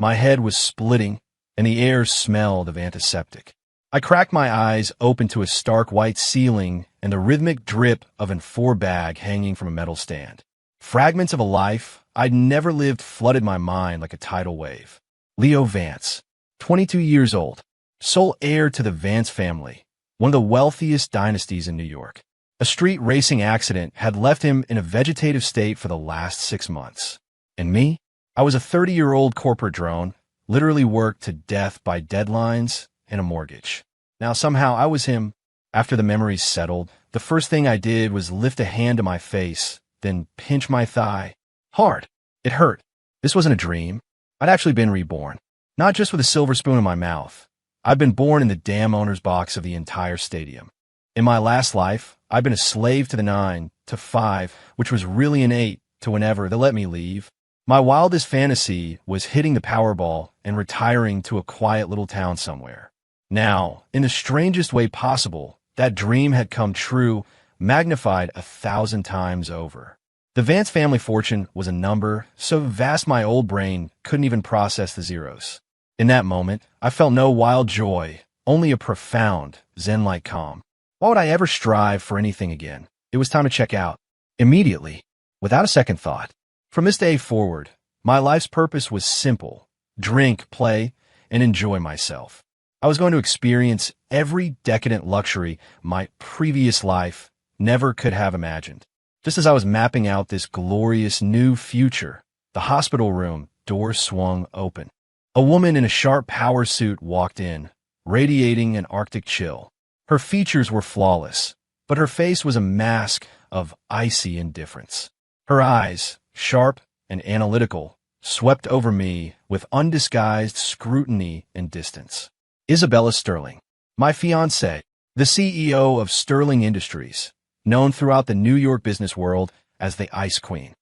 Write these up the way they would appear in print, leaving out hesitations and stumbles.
My head was splitting, and the air smelled of antiseptic. I cracked my eyes open to a stark white ceiling and the rhythmic drip of an four bag hanging from a metal stand. Fragments of a life I'd never lived flooded my mind like a tidal wave. Leo Vance, 22 years old, sole heir to the Vance family, one of the wealthiest dynasties in New York. A street racing accident had left him in a vegetative state for the last 6 months. And me? I was a 30-year-old corporate drone, literally worked to death by deadlines and a mortgage. Now somehow I was him. After the memories settled, the first thing I did was lift a hand to my face, then pinch my thigh. Hard. It hurt. This wasn't a dream. I'd actually been reborn. Not just with a silver spoon in my mouth. I'd been born in the damn owner's box of the entire stadium. In my last life, I'd been a slave to the 9 to 5, which was really an 8 to whenever they let me leave. My wildest fantasy was hitting the Powerball and retiring to a quiet little town somewhere. Now, in the strangest way possible, that dream had come true, magnified 1,000 times over. The Vance family fortune was a number so vast my old brain couldn't even process the zeros. In that moment, I felt no wild joy, only a profound, zen-like calm. Why would I ever strive for anything again? It was time to check out. Immediately, without a second thought. From this day forward, my life's purpose was simple: drink, play, and enjoy myself. I was going to experience every decadent luxury my previous life never could have imagined. Just as I was mapping out this glorious new future, the hospital room door swung open. A woman in a sharp power suit walked in, radiating an Arctic chill. Her features were flawless, but her face was a mask of icy indifference. Her eyes, sharp and analytical, swept over me with undisguised scrutiny and distance. Isabella Sterling, my fiancée, the CEO of Sterling Industries, known throughout the New York business world as the Ice Queen.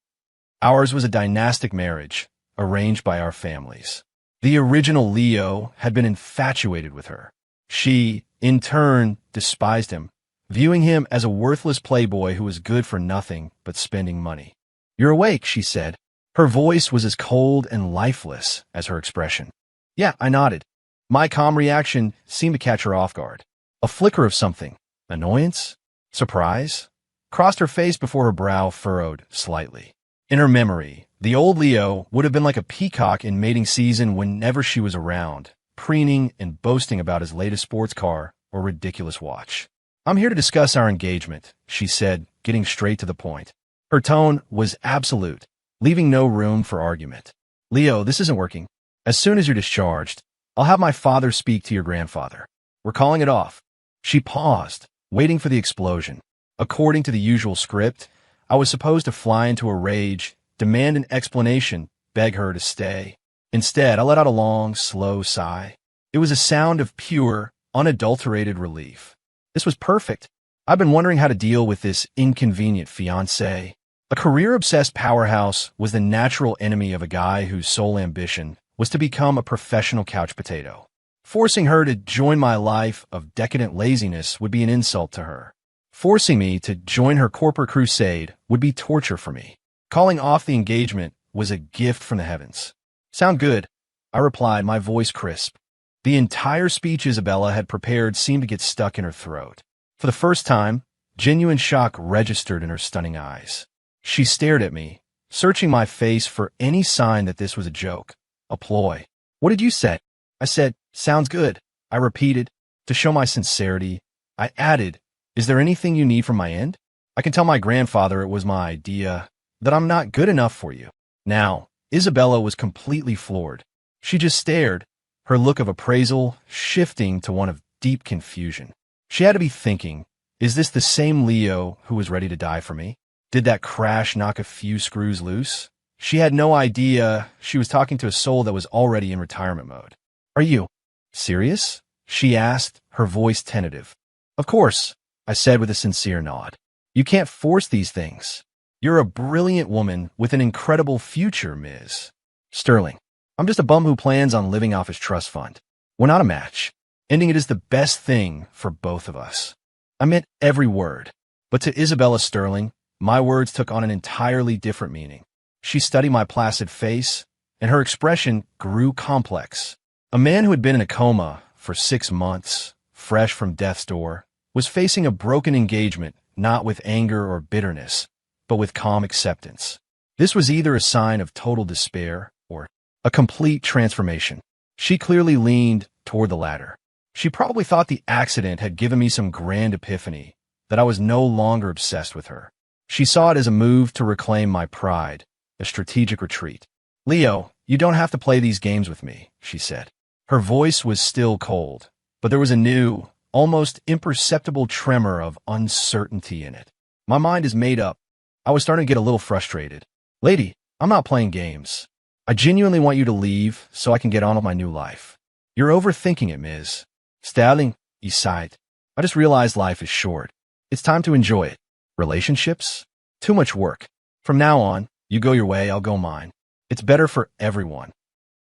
Ours was a dynastic marriage, arranged by our families. The original Leo had been infatuated with her. She, in turn, despised him, viewing him as a worthless playboy who was good for nothing but spending money. "You're awake," she said. Her voice was as cold and lifeless as her expression. Yeah, I nodded. My calm reaction seemed to catch her off guard. A flicker of something, annoyance, surprise, crossed her face before her brow furrowed slightly. In her memory, the old Leo would have been like a peacock in mating season whenever she was around, preening and boasting about his latest sports car or ridiculous watch. "I'm here to discuss our engagement," she said, getting straight to the point. Her tone was absolute, leaving no room for argument. "Leo, this isn't working. As soon as you're discharged, I'll have my father speak to your grandfather. We're calling it off." She paused, waiting for the explosion. According to the usual script, I was supposed to fly into a rage, demand an explanation, beg her to stay. Instead, I let out a long, slow sigh. It was a sound of pure, unadulterated relief. This was perfect. I've been wondering how to deal with this inconvenient fiancé. A career-obsessed powerhouse was the natural enemy of a guy whose sole ambition was to become a professional couch potato. Forcing her to join my life of decadent laziness would be an insult to her. Forcing me to join her corporate crusade would be torture for me. Calling off the engagement was a gift from the heavens. "Sound good," I replied, my voice crisp. The entire speech Isabella had prepared seemed to get stuck in her throat. For the first time, genuine shock registered in her stunning eyes. She stared at me, searching my face for any sign that this was a joke, a ploy. "What did you say?" I said, "Sounds good." I repeated. To show my sincerity, I added, "Is there anything you need from my end? I can tell my grandfather it was my idea, that I'm not good enough for you." Now, Isabella was completely floored. She just stared, her look of appraisal shifting to one of deep confusion. She had to be thinking, is this the same Leo who was ready to die for me? Did that crash knock a few screws loose? She had no idea she was talking to a soul that was already in retirement mode. "Are you serious?" she asked, her voice tentative. "Of course," I said with a sincere nod. "You can't force these things. You're a brilliant woman with an incredible future, Ms. Sterling. I'm just a bum who plans on living off his trust fund. We're not a match. Ending it is the best thing for both of us." I meant every word. But to Isabella Sterling, my words took on an entirely different meaning. She studied my placid face, and her expression grew complex. A man who had been in a coma for 6 months, fresh from death's door, was facing a broken engagement not with anger or bitterness, but with calm acceptance. This was either a sign of total despair or a complete transformation. She clearly leaned toward the latter. She probably thought the accident had given me some grand epiphany, that I was no longer obsessed with her. She saw it as a move to reclaim my pride, a strategic retreat. "Leo, you don't have to play these games with me," she said. Her voice was still cold, but there was a new, almost imperceptible tremor of uncertainty in it. "My mind is made up." I was starting to get a little frustrated. "Lady, I'm not playing games. I genuinely want you to leave so I can get on with my new life." "You're overthinking it, Ms. Sterling," he sighed. "I just realized life is short. It's time to enjoy it. Relationships? Too much work. From now on, you go your way, I'll go mine. It's better for everyone."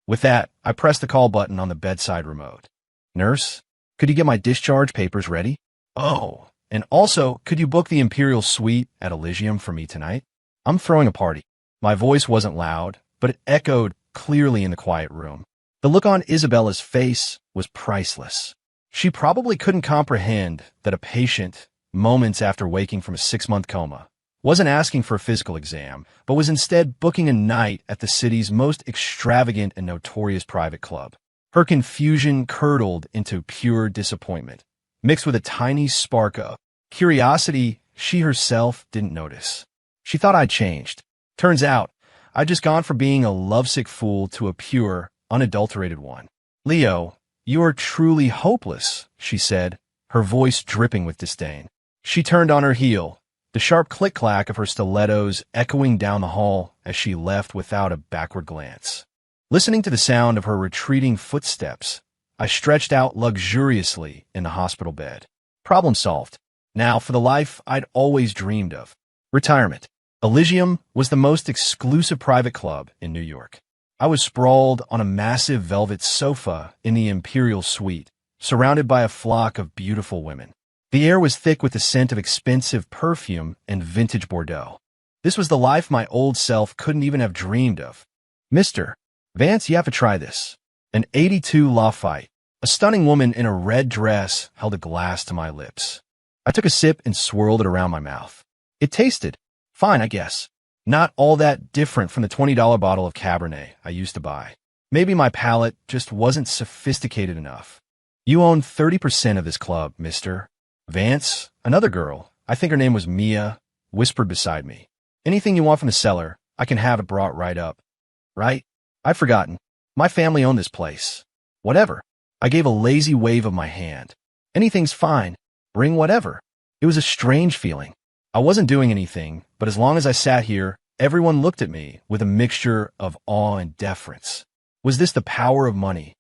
With that, I pressed the call button on the bedside remote. "Nurse, could you get my discharge papers ready? Oh, and also, could you book the Imperial Suite at Elysium for me tonight? I'm throwing a party." My voice wasn't loud, but it echoed clearly in the quiet room. The look on Isabella's face was priceless. She probably couldn't comprehend that a patient, moments after waking from a 6-month coma, wasn't asking for a physical exam, but was instead booking a night at the city's most extravagant and notorious private club. Her confusion curdled into pure disappointment, mixed with a tiny spark of curiosity she herself didn't notice. She thought I'd changed. Turns out, I'd just gone from being a lovesick fool to a pure, unadulterated one. "Leo, you are truly hopeless," she said, her voice dripping with disdain. She turned on her heel, the sharp click-clack of her stilettos echoing down the hall as she left without a backward glance. Listening to the sound of her retreating footsteps, I stretched out luxuriously in the hospital bed. Problem solved. Now for the life I'd always dreamed of. Retirement. Elysium was the most exclusive private club in New York. I was sprawled on a massive velvet sofa in the Imperial Suite, surrounded by a flock of beautiful women. The air was thick with the scent of expensive perfume and vintage Bordeaux. This was the life my old self couldn't even have dreamed of. "Mr. Vance, you have to try this." An 82 Lafayette, a stunning woman in a red dress, held a glass to my lips. I took a sip and swirled it around my mouth. It tasted fine, I guess. Not all that different from the $20 bottle of Cabernet I used to buy. Maybe my palate just wasn't sophisticated enough. "You own 30% of this club, Mr. Vance." Another girl, I think her name was Mia, whispered beside me. "Anything you want from the cellar, I can have it brought right up." "Right? I'd forgotten. My family owned this place." "Whatever." I gave a lazy wave of my hand. "Anything's fine. Bring whatever." It was a strange feeling. I wasn't doing anything, but as long as I sat here, everyone looked at me with a mixture of awe and deference. Was this the power of money?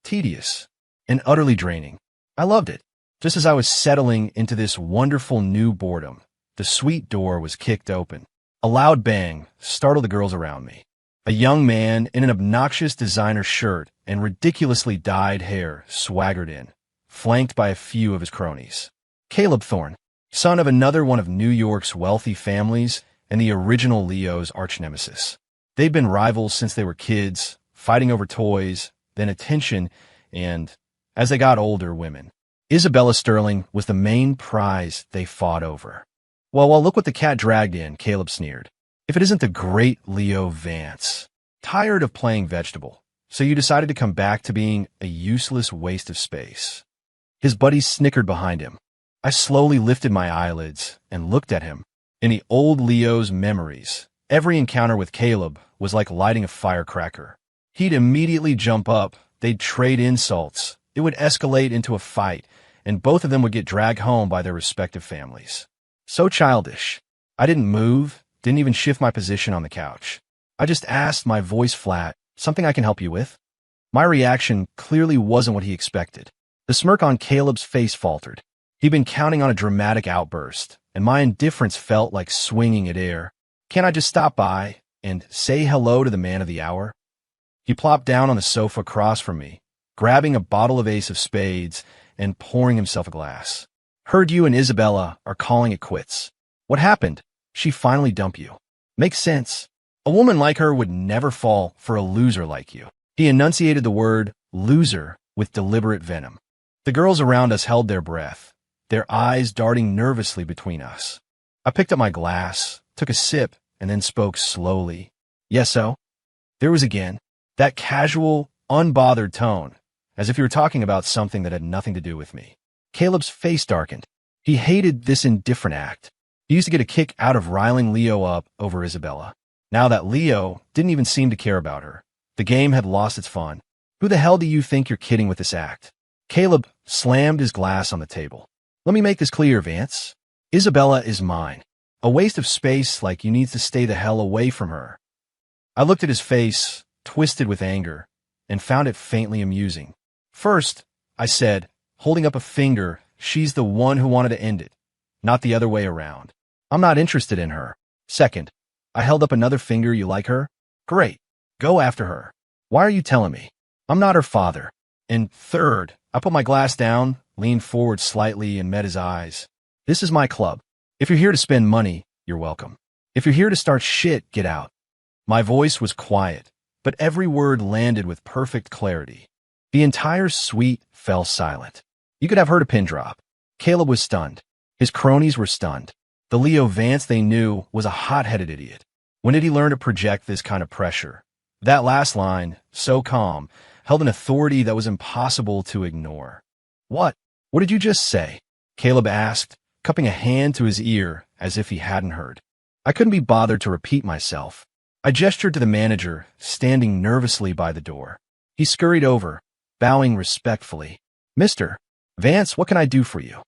Tedious and utterly draining. I loved it. Just as I was settling into this wonderful new boredom, the suite door was kicked open. A loud bang startled the girls around me. A young man in an obnoxious designer shirt and ridiculously dyed hair swaggered in, flanked by a few of his cronies. Caleb Thorne, son of another one of New York's wealthy families and the original Leo's arch-nemesis. They'd been rivals since they were kids, fighting over toys, then attention, and, as they got older, women. Isabella Sterling was the main prize they fought over. Well, look what the cat dragged in," Caleb sneered. "If it isn't the great Leo Vance. Tired of playing vegetable, so you decided to come back to being a useless waste of space." His buddies snickered behind him. I slowly lifted my eyelids and looked at him. In the old Leo's memories, every encounter with Caleb was like lighting a firecracker. He'd immediately jump up, they'd trade insults, it would escalate into a fight, and both of them would get dragged home by their respective families. So childish. I didn't move, didn't even shift my position on the couch. I just asked, my voice flat, "Something I can help you with?" My reaction clearly wasn't what he expected. The smirk on Caleb's face faltered. He'd been counting on a dramatic outburst, and my indifference felt like swinging at air. "Can't I just stop by and say hello to the man of the hour?" He plopped down on the sofa across from me, grabbing a bottle of Ace of Spades and pouring himself a glass. "Heard you and Isabella are calling it quits. What happened? She finally dumped you." "Makes sense. A woman like her would never fall for a loser like you. He enunciated the word loser with deliberate venom. The girls around us held their breath, their eyes darting nervously between us. I picked up my glass, took a sip, and then spoke slowly. Yes, so? There was again that casual, unbothered tone, as if you were talking about something that had nothing to do with me. Caleb's face darkened. He hated this indifferent act. He used to get a kick out of riling Leo up over Isabella. Now that Leo didn't even seem to care about her, the game had lost its fun. Who the hell do you think you're kidding with this act? Caleb slammed his glass on the table. Let me make this clear, Vance. Isabella is mine. A waste of space like you need to stay the hell away from her. I looked at his face, twisted with anger, and found it faintly amusing. First, I said, holding up a finger, she's the one who wanted to end it, not the other way around. I'm not interested in her. Second, I held up another finger. You like her? Great. Go after her. Why are you telling me? I'm not her father. And third, I put my glass down, leaned forward slightly, and met his eyes. This is my club. If you're here to spend money, you're welcome. If you're here to start shit, get out. My voice was quiet, but every word landed with perfect clarity. The entire suite fell silent. You could have heard a pin drop. Caleb was stunned. His cronies were stunned. The Leo Vance they knew was a hot-headed idiot. When did he learn to project this kind of pressure? That last line, so calm, held an authority that was impossible to ignore. What? What did you just say? Caleb asked, cupping a hand to his ear as if he hadn't heard. I couldn't be bothered to repeat myself. I gestured to the manager, standing nervously by the door. He scurried over, bowing respectfully. Mr. Vance, what can I do for you?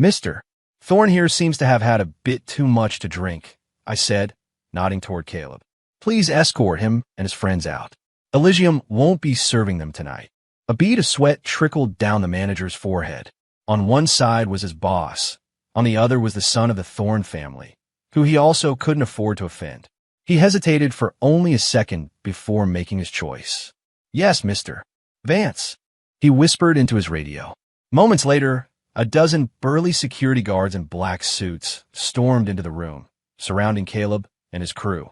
Mr. Thorne here seems to have had a bit too much to drink, I said, nodding toward Caleb. Please escort him and his friends out. Elysium won't be serving them tonight. A bead of sweat trickled down the manager's forehead. On one side was his boss. On the other was the son of the Thorne family, who he also couldn't afford to offend. He hesitated for only a second before making his choice. Yes, Mr. Vance, he whispered into his radio. Moments later, a dozen burly security guards in black suits stormed into the room, surrounding Caleb and his crew.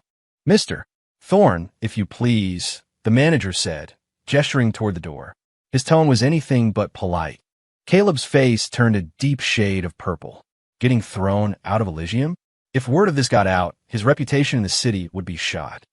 Mr. Thorne, if you please, the manager said, gesturing toward the door. His tone was anything but polite. Caleb's face turned a deep shade of purple. Getting thrown out of Elysium? If word of this got out, his reputation in the city would be shot.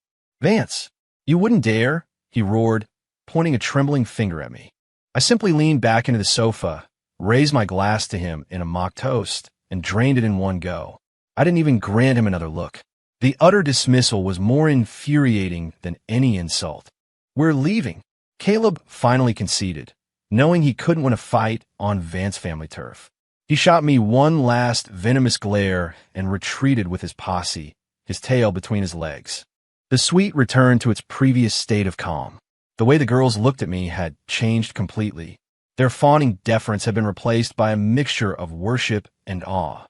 Vance, you wouldn't dare, he roared, pointing a trembling finger at me. I simply leaned back into the sofa, raised my glass to him in a mock toast, and drained it in one go. I didn't even grant him another look. The utter dismissal was more infuriating than any insult. We're leaving. Caleb finally conceded, knowing he couldn't win a fight on Vance family turf. He shot me one last venomous glare and retreated with his posse, his tail between his legs. The suite returned to its previous state of calm. The way the girls looked at me had changed completely. Their fawning deference had been replaced by a mixture of worship and awe.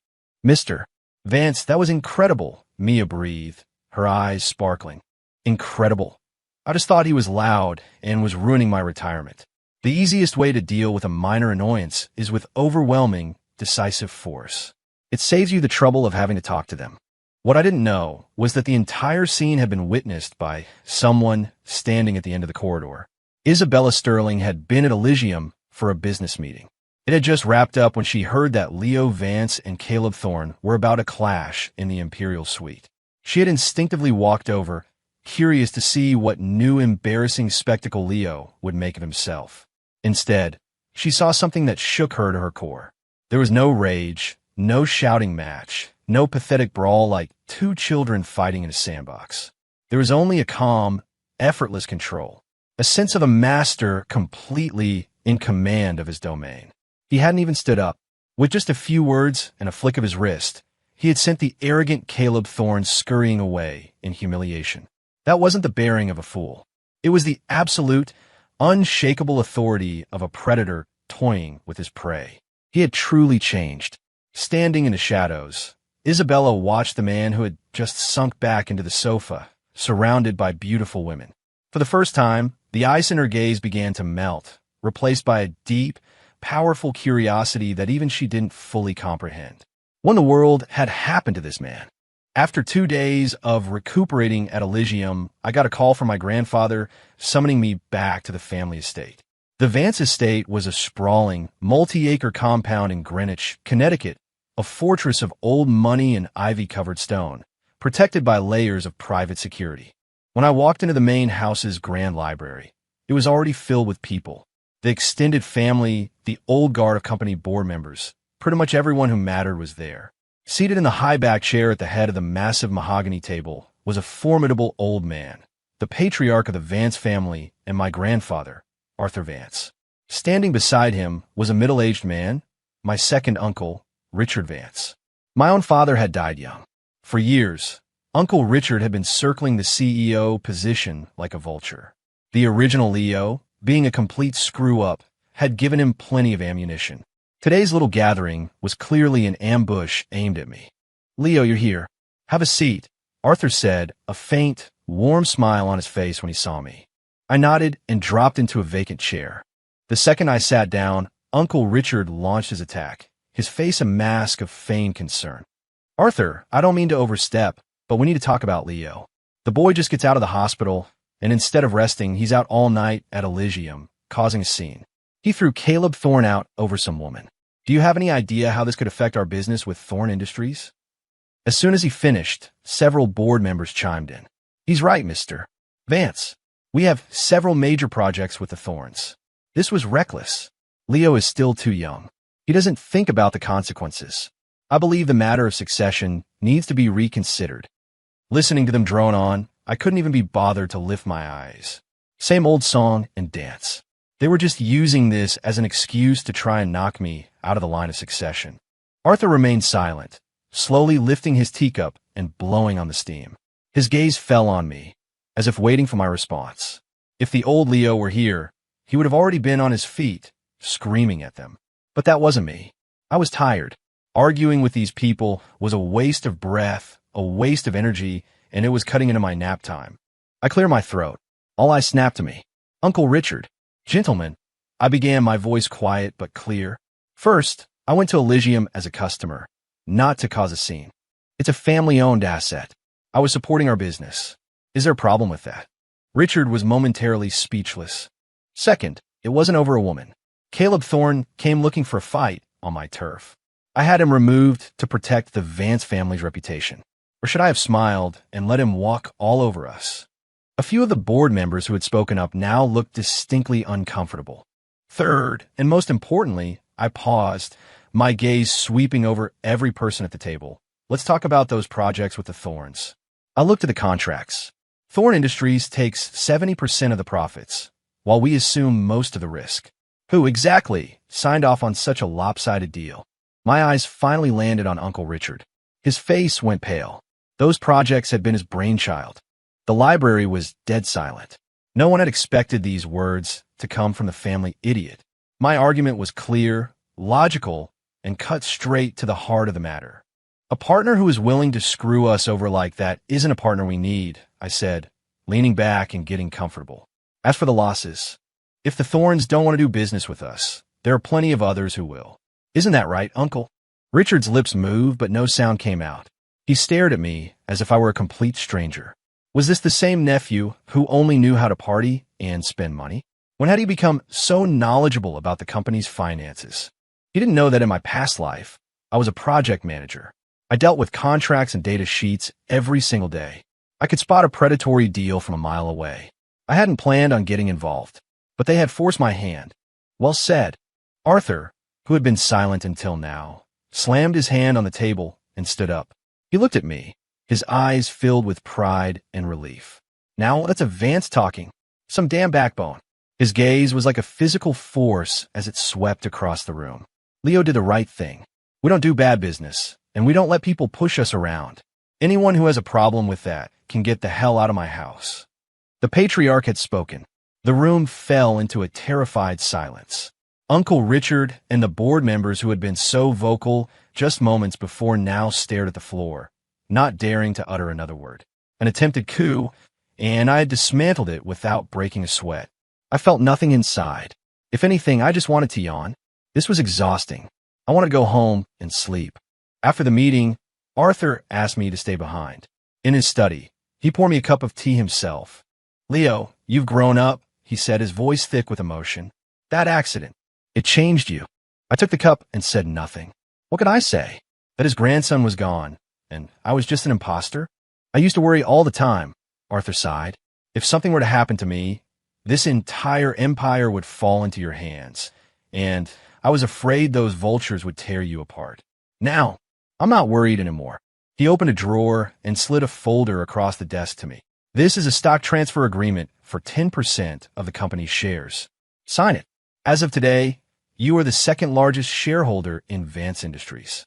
Mr. Vance, that was incredible, Mia breathed, her eyes sparkling. Incredible. I just thought he was loud and was ruining my retirement. The easiest way to deal with a minor annoyance is with overwhelming, decisive force. It saves you the trouble of having to talk to them. What I didn't know was that the entire scene had been witnessed by someone standing at the end of the corridor. Isabella Sterling had been at Elysium for a business meeting. It had just wrapped up when she heard that Leo Vance and Caleb Thorne were about to clash in the Imperial Suite. She had instinctively walked over, curious to see what new embarrassing spectacle Leo would make of himself. Instead, she saw something that shook her to her core. There was no rage, no shouting match, no pathetic brawl like two children fighting in a sandbox. There was only a calm, effortless control, a sense of a master completely in command of his domain. He hadn't even stood up. With just a few words and a flick of his wrist, he had sent the arrogant Caleb Thorne scurrying away in humiliation. That wasn't the bearing of a fool. It was the absolute, unshakable authority of a predator toying with his prey. He had truly changed. Standing in the shadows, Isabella watched the man who had just sunk back into the sofa, surrounded by beautiful women. For the first time, the ice in her gaze began to melt, replaced by a deep, powerful curiosity that even she didn't fully comprehend. What in the world had happened to this man? After 2 days of recuperating at Elysium, I got a call from my grandfather summoning me back to the family estate. The Vance estate was a sprawling, multi-acre compound in Greenwich, Connecticut, a fortress of old money and ivy-covered stone, protected by layers of private security. When I walked into the main house's grand library, it was already filled with people. The extended family, the old guard of company board members, pretty much everyone who mattered was there. Seated in the high-back chair at the head of the massive mahogany table was a formidable old man, the patriarch of the Vance family and my grandfather, Arthur Vance. Standing beside him was a middle-aged man, my second uncle, Richard Vance. My own father had died young. For years, Uncle Richard had been circling the CEO position like a vulture. The original Leo, being a complete screw-up, had given him plenty of ammunition. Today's little gathering was clearly an ambush aimed at me. "Leo, you're here. Have a seat," Arthur said, a faint, warm smile on his face when he saw me. I nodded and dropped into a vacant chair. The second I sat down, Uncle Richard launched his attack, his face a mask of feigned concern. "Arthur, I don't mean to overstep, but we need to talk about Leo. The boy just gets out of the hospital, and instead of resting, he's out all night at Elysium, causing a scene. He threw Caleb Thorne out over some woman. Do you have any idea how this could affect our business with Thorne Industries?" As soon as he finished, several board members chimed in. "He's right, Mr. Vance. We have several major projects with the Thornes. This was reckless. Leo is still too young. He doesn't think about the consequences. I believe the matter of succession needs to be reconsidered." Listening to them drone on, I couldn't even be bothered to lift my eyes. Same old song and dance. They were just using this as an excuse to try and knock me out of the line of succession. Arthur remained silent, slowly lifting his teacup and blowing on the steam. His gaze fell on me, as if waiting for my response. If the old Leo were here, he would have already been on his feet, screaming at them. But that wasn't me. I was tired. Arguing with these people was a waste of breath, a waste of energy, and it was cutting into my nap time. I cleared my throat. All eyes snapped to me. "Uncle Richard. Gentlemen," I began, my voice quiet but clear. "First, I went to Elysium as a customer, not to cause a scene. It's a family-owned asset. I was supporting our business. Is there a problem with that?" Richard was momentarily speechless. "Second, it wasn't over a woman. Caleb Thorne came looking for a fight on my turf. I had him removed to protect the Vance family's reputation. Or should I have smiled and let him walk all over us?" A few of the board members who had spoken up now looked distinctly uncomfortable. Third, and most importantly, I paused, my gaze sweeping over every person at the table. "Let's talk about those projects with the Thornes." I looked at the contracts. Thorne Industries takes 70% of the profits, while we assume most of the risk. Who exactly signed off on such a lopsided deal? My eyes finally landed on Uncle Richard. His face went pale. Those projects had been his brainchild. The library was dead silent. No one had expected these words to come from the family idiot. My argument was clear, logical, and cut straight to the heart of the matter. "A partner who is willing to screw us over like that isn't a partner we need," I said, leaning back and getting comfortable. "As for the losses, if the Thornes don't want to do business with us, there are plenty of others who will. Isn't that right, Uncle?" Richard's lips moved, but no sound came out. He stared at me as if I were a complete stranger. Was this the same nephew who only knew how to party and spend money? When had he become so knowledgeable about the company's finances? He didn't know that in my past life, I was a project manager. I dealt with contracts and data sheets every single day. I could spot a predatory deal from a mile away. I hadn't planned on getting involved, but they had forced my hand. "Well said." Arthur, who had been silent until now, slammed his hand on the table and stood up. He looked at me, his eyes filled with pride and relief. "Now that's a Vance talking. Some damn backbone." His gaze was like a physical force as it swept across the room. "Leo did the right thing. We don't do bad business, and we don't let people push us around. Anyone who has a problem with that can get the hell out of my house." The patriarch had spoken. The room fell into a terrified silence. Uncle Richard and the board members who had been so vocal just moments before now stared at the floor, not daring to utter another word. An attempted coup, and I had dismantled it without breaking a sweat. I felt nothing inside. If anything, I just wanted to yawn. This was exhausting. I wanted to go home and sleep. After the meeting, Arthur asked me to stay behind. In his study, he poured me a cup of tea himself. Leo, you've grown up, he said, his voice thick with emotion. That accident, it changed you. I took the cup and said nothing. What could I say? That his grandson was gone, and I was just an imposter? I used to worry all the time, Arthur sighed. If something were to happen to me, this entire empire would fall into your hands, and I was afraid those vultures would tear you apart. Now, I'm not worried anymore. He opened a drawer and slid a folder across the desk to me. This is a stock transfer agreement for 10% of the company's shares. Sign it. As of today, you are the second largest shareholder in Vance Industries.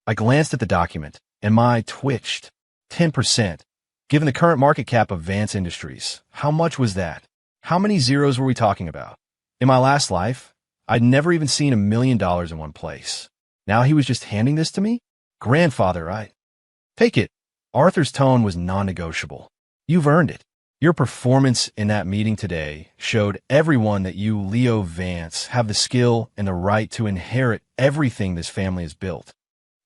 I glanced at the document, and my eye twitched. 10%. Given the current market cap of Vance Industries, how much was that? How many zeros were we talking about? In my last life, I'd never even seen $1 million in one place. Now he was just handing this to me? Grandfather, Take it. Arthur's tone was non-negotiable. You've earned it. Your performance in that meeting today showed everyone that you, Leo Vance, have the skill and the right to inherit everything this family has built.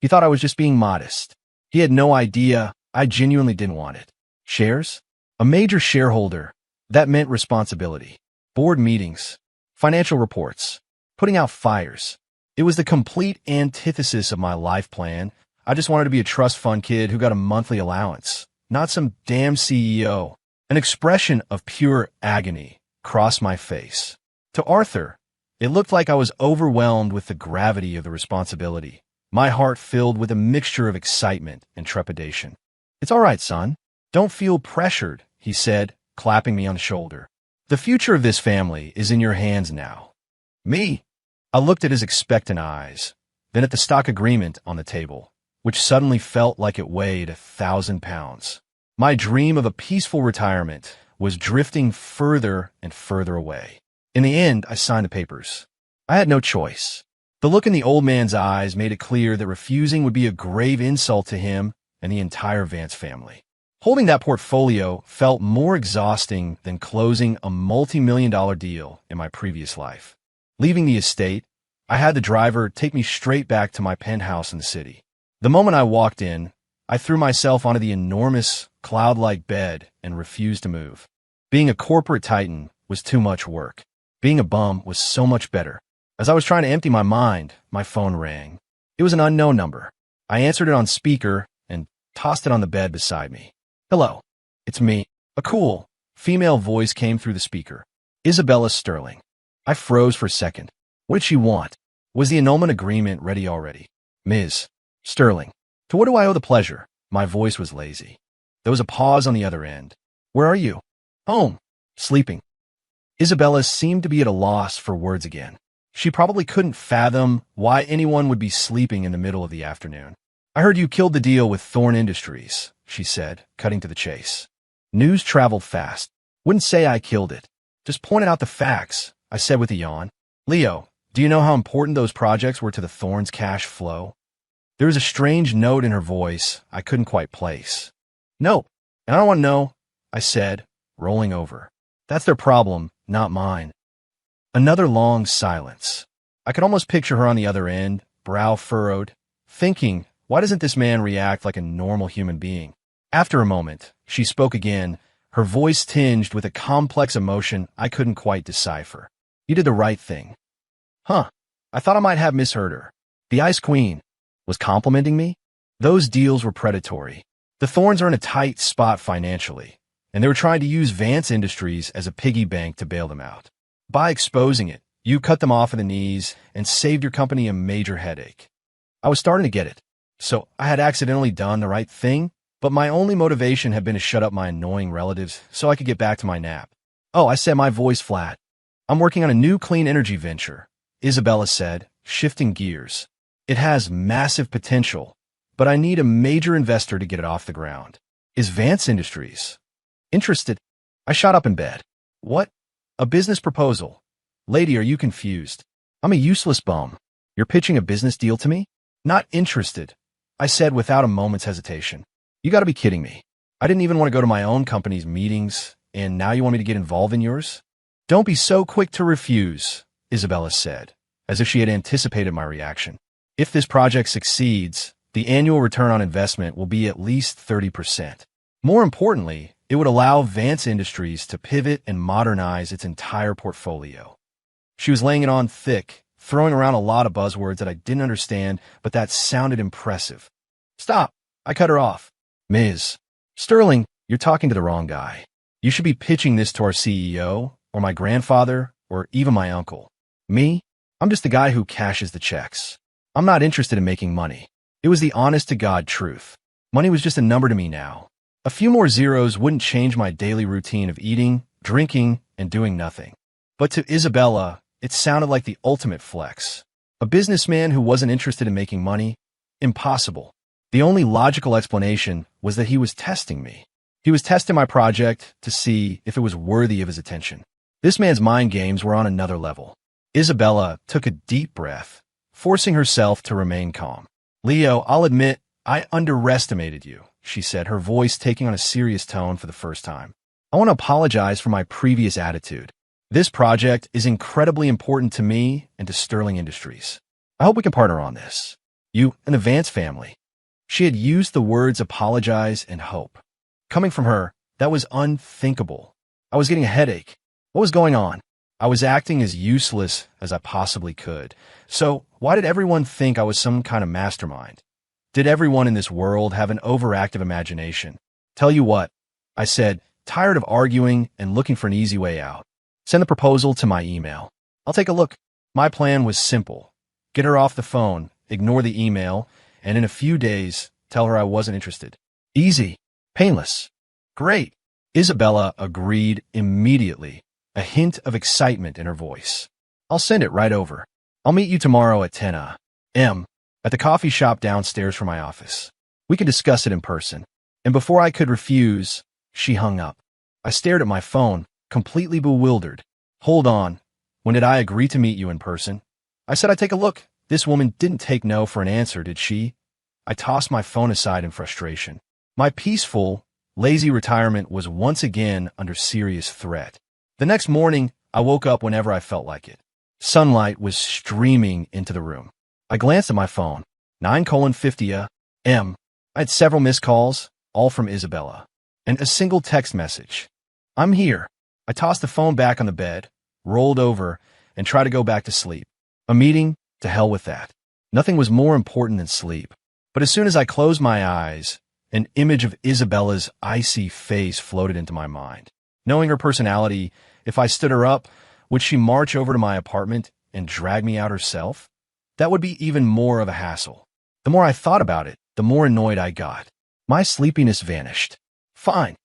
He thought I was just being modest. He had no idea I genuinely didn't want it. Shares? A major shareholder. That meant responsibility. Board meetings. Financial reports. Putting out fires. It was the complete antithesis of my life plan. I just wanted to be a trust fund kid who got a monthly allowance, not some damn CEO. An expression of pure agony crossed my face. To Arthur, it looked like I was overwhelmed with the gravity of the responsibility, my heart filled with a mixture of excitement and trepidation. It's all right, son. Don't feel pressured, he said, clapping me on the shoulder. The future of this family is in your hands now. Me? I looked at his expectant eyes, then at the stock agreement on the table, which suddenly felt like it weighed 1,000 pounds. My dream of a peaceful retirement was drifting further and further away. In the end, I signed the papers. I had no choice. The look in the old man's eyes made it clear that refusing would be a grave insult to him and the entire Vance family. Holding that portfolio felt more exhausting than closing a multi-million-dollar deal in my previous life. Leaving the estate, I had the driver take me straight back to my penthouse in the city. The moment I walked in, I threw myself onto the enormous, cloud-like bed and refused to move. Being a corporate titan was too much work. Being a bum was so much better. As I was trying to empty my mind, my phone rang. It was an unknown number. I answered it on speaker and tossed it on the bed beside me. Hello, it's me. A cool, female voice came through the speaker. Isabella Sterling. I froze for a second. What did she want? Was the annulment agreement ready already? Ms. Sterling. To what do I owe the pleasure? My voice was lazy. There was a pause on the other end. Where are you? Home. Sleeping. Isabella seemed to be at a loss for words again. She probably couldn't fathom why anyone would be sleeping in the middle of the afternoon. I heard you killed the deal with Thorn Industries, she said, cutting to the chase. News traveled fast. Wouldn't say I killed it. Just pointed out the facts, I said with a yawn. Leo, do you know how important those projects were to the Thorn's cash flow? There was a strange note in her voice I couldn't quite place. No, and I don't want to know, I said, rolling over. That's their problem, not mine. Another long silence. I could almost picture her on the other end, brow furrowed, thinking, why doesn't this man react like a normal human being? After a moment, she spoke again, her voice tinged with a complex emotion I couldn't quite decipher. You did the right thing. Huh, I thought I might have misheard her. The Ice Queen was complimenting me? Those deals were predatory. The Thorns are in a tight spot financially, and they were trying to use Vance Industries as a piggy bank to bail them out. By exposing it, you cut them off at the knees and saved your company a major headache. I was starting to get it. So I had accidentally done the right thing, but my only motivation had been to shut up my annoying relatives so I could get back to my nap. Oh, I said, my voice flat. I'm working on a new clean energy venture, Isabella said, shifting gears. It has massive potential, but I need a major investor to get it off the ground. Is Vance Industries interested? I shot up in bed. What? A business proposal? Lady, are you confused? I'm a useless bum. You're pitching a business deal to me? Not interested, I said without a moment's hesitation. You gotta be kidding me. I didn't even want to go to my own company's meetings, and now you want me to get involved in yours? Don't be so quick to refuse, Isabella said, as if she had anticipated my reaction. If this project succeeds, The annual return on investment will be at least 30%. More importantly, it would allow Vance Industries to pivot and modernize its entire portfolio. She was laying it on thick, throwing around a lot of buzzwords that I didn't understand, but that sounded impressive. Stop! I cut her off. Ms. Sterling, you're talking to the wrong guy. You should be pitching this to our CEO, or my grandfather, or even my uncle. Me? I'm just the guy who cashes the checks. I'm not interested in making money. It was the honest-to-God truth. Money was just a number to me now. A few more zeros wouldn't change my daily routine of eating, drinking, and doing nothing. But to Isabella, it sounded like the ultimate flex. A businessman who wasn't interested in making money? Impossible. The only logical explanation was that he was testing me. He was testing my project to see if it was worthy of his attention. This man's mind games were on another level. Isabella took a deep breath, forcing herself to remain calm. Leo, I'll admit, I underestimated you, she said, her voice taking on a serious tone for the first time. I want to apologize for my previous attitude. This project is incredibly important to me and to Sterling Industries. I hope we can partner on this. You and the Vance family. She had used the words apologize and hope. Coming from her, that was unthinkable. I was getting a headache. What was going on? I was acting as useless as I possibly could. So why did everyone think I was some kind of mastermind? Did everyone in this world have an overactive imagination? Tell you what, I said, tired of arguing and looking for an easy way out. Send the proposal to my email. I'll take a look. My plan was simple. Get her off the phone, ignore the email, and in a few days, tell her I wasn't interested. Easy. Painless. Great. Isabella agreed immediately, a hint of excitement in her voice. I'll send it right over. I'll meet you tomorrow at 10 a.m. at the coffee shop downstairs from my office. We can discuss it in person. And before I could refuse, she hung up. I stared at my phone, completely bewildered. Hold on. When did I agree to meet you in person? I said I'd take a look. This woman didn't take no for an answer, did she? I tossed my phone aside in frustration. My peaceful, lazy retirement was once again under serious threat. The next morning, I woke up whenever I felt like it. Sunlight was streaming into the room. I glanced at my phone. 9:50 a.m. I had several missed calls, all from Isabella, and a single text message. I'm here. I tossed the phone back on the bed, rolled over, and tried to go back to sleep. A meeting? To hell with that. Nothing was more important than sleep. But as soon as I closed my eyes, an image of Isabella's icy face floated into my mind. Knowing her personality, if I stood her up, would she march over to my apartment and drag me out herself? That would be even more of a hassle. The more I thought about it, the more annoyed I got. My sleepiness vanished. Fine.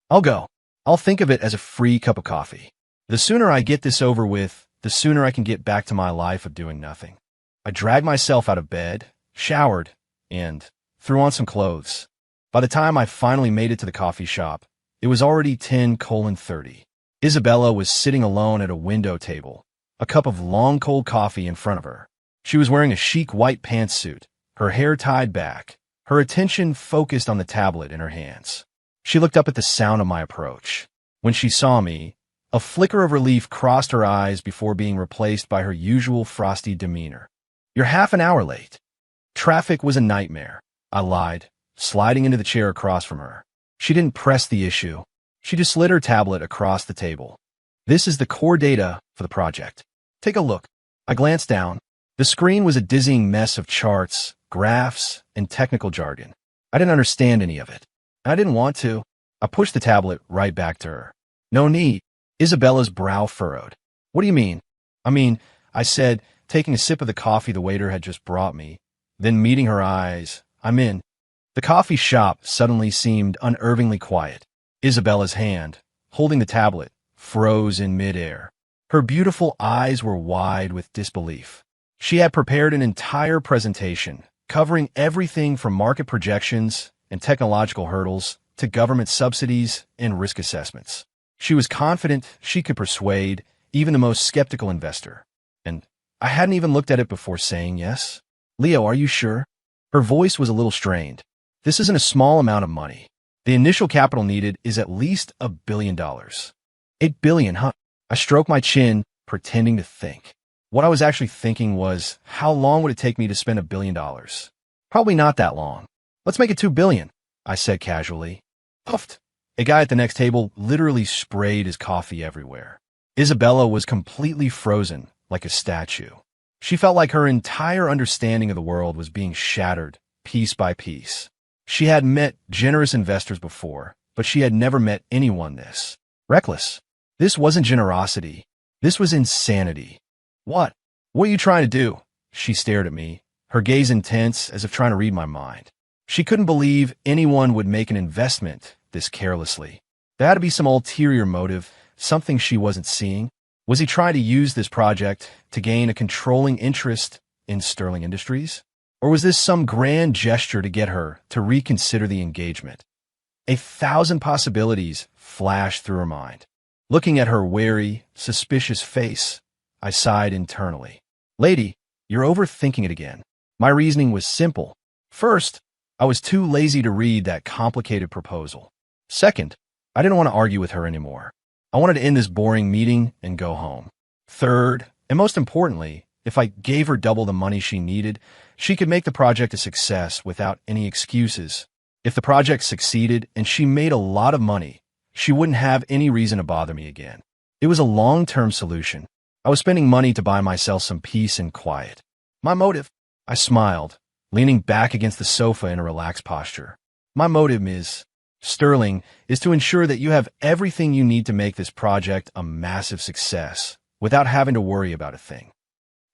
I'll go. I'll think of it as a free cup of coffee. The sooner I get this over with, the sooner I can get back to my life of doing nothing. I dragged myself out of bed, showered, and threw on some clothes. By the time I finally made it to the coffee shop, it was already 10:30. Isabella was sitting alone at a window table, a cup of long cold coffee in front of her. She was wearing a chic white pantsuit, her hair tied back, her attention focused on the tablet in her hands. She looked up at the sound of my approach. When she saw me, a flicker of relief crossed her eyes before being replaced by her usual frosty demeanor. You're half an hour late. Traffic was a nightmare, I lied, sliding into the chair across from her. She didn't press the issue. She just slid her tablet across the table. This is the core data for the project. Take a look. I glanced down. The screen was a dizzying mess of charts, graphs, and technical jargon. I didn't understand any of it. I didn't want to. I pushed the tablet right back to her. No need. Isabella's brow furrowed. What do you mean? I said, taking a sip of the coffee the waiter had just brought me. Then meeting her eyes, I'm in. The coffee shop suddenly seemed unnervingly quiet. Isabella's hand, holding the tablet, froze in midair. Her beautiful eyes were wide with disbelief. She had prepared an entire presentation, covering everything from market projections and technological hurdles to government subsidies and risk assessments. She was confident she could persuade even the most skeptical investor. And I hadn't even looked at it before saying yes. Leo, are you sure? Her voice was a little strained. This isn't a small amount of money. The initial capital needed is at least $1 billion. $8 billion, huh? I stroked my chin, pretending to think. What I was actually thinking was, how long would it take me to spend $1 billion? Probably not that long. Let's make it 2 billion, I said casually. Puffed. A guy at the next table literally sprayed his coffee everywhere. Isabella was completely frozen, like a statue. She felt like her entire understanding of the world was being shattered, piece by piece. She had met generous investors before, but she had never met anyone this reckless. This wasn't generosity. This was insanity. What? What are you trying to do? She stared at me, her gaze intense as if trying to read my mind. She couldn't believe anyone would make an investment this carelessly. There had to be some ulterior motive, something she wasn't seeing. Was he trying to use this project to gain a controlling interest in Sterling Industries? Or was this some grand gesture to get her to reconsider the engagement? 1,000 possibilities flashed through her mind. Looking at her wary, suspicious face, I sighed internally. Lady, you're overthinking it again. My reasoning was simple. First, I was too lazy to read that complicated proposal. Second, I didn't want to argue with her anymore. I wanted to end this boring meeting and go home. Third, and most importantly, if I gave her double the money she needed, she could make the project a success without any excuses. If the project succeeded and she made a lot of money, she wouldn't have any reason to bother me again. It was a long-term solution. I was spending money to buy myself some peace and quiet. My motive? I smiled, leaning back against the sofa in a relaxed posture. My motive, Ms. Sterling, is to ensure that you have everything you need to make this project a massive success without having to worry about a thing.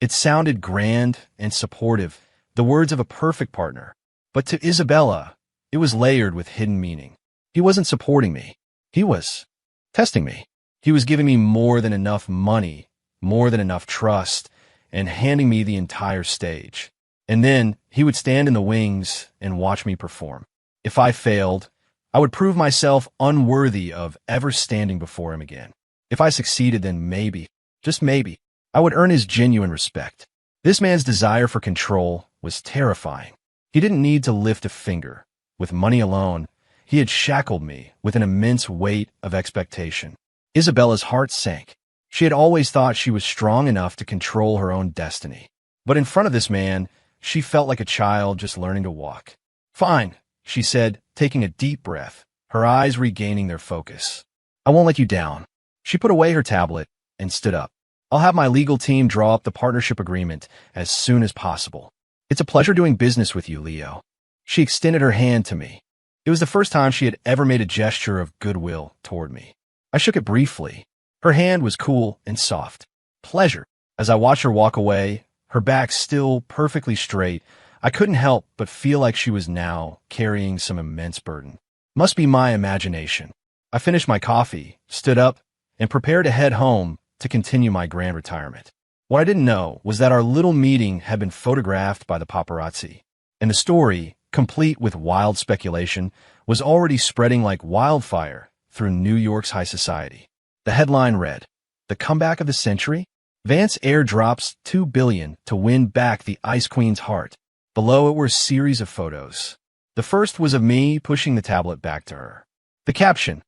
It sounded grand and supportive, the words of a perfect partner. But to Isabella, it was layered with hidden meaning. He wasn't supporting me. He was testing me. He was giving me more than enough money, more than enough trust, and handing me the entire stage. And then he would stand in the wings and watch me perform. If I failed, I would prove myself unworthy of ever standing before him again. If I succeeded, then maybe, just maybe, I would earn his genuine respect. This man's desire for control was terrifying. He didn't need to lift a finger. With money alone, he had shackled me with an immense weight of expectation. Isabella's heart sank. She had always thought she was strong enough to control her own destiny. But in front of this man, she felt like a child just learning to walk. Fine, she said, taking a deep breath, her eyes regaining their focus. I won't let you down. She put away her tablet and stood up. I'll have my legal team draw up the partnership agreement as soon as possible. It's a pleasure doing business with you, Leo. She extended her hand to me. It was the first time she had ever made a gesture of goodwill toward me. I shook it briefly. Her hand was cool and soft. Pleasure. As I watched her walk away, her back still perfectly straight, I couldn't help but feel like she was now carrying some immense burden. Must be my imagination. I finished my coffee, stood up, and prepared to head home to continue my grand retirement. What I didn't know was that our little meeting had been photographed by the paparazzi, and the story, complete with wild speculation, was already spreading like wildfire through New York's high society. The headline read, "The Comeback of the Century? Vance airdrops $2 billion to win back the Ice Queen's heart." Below it were a series of photos. The first was of me pushing the tablet back to her. The caption,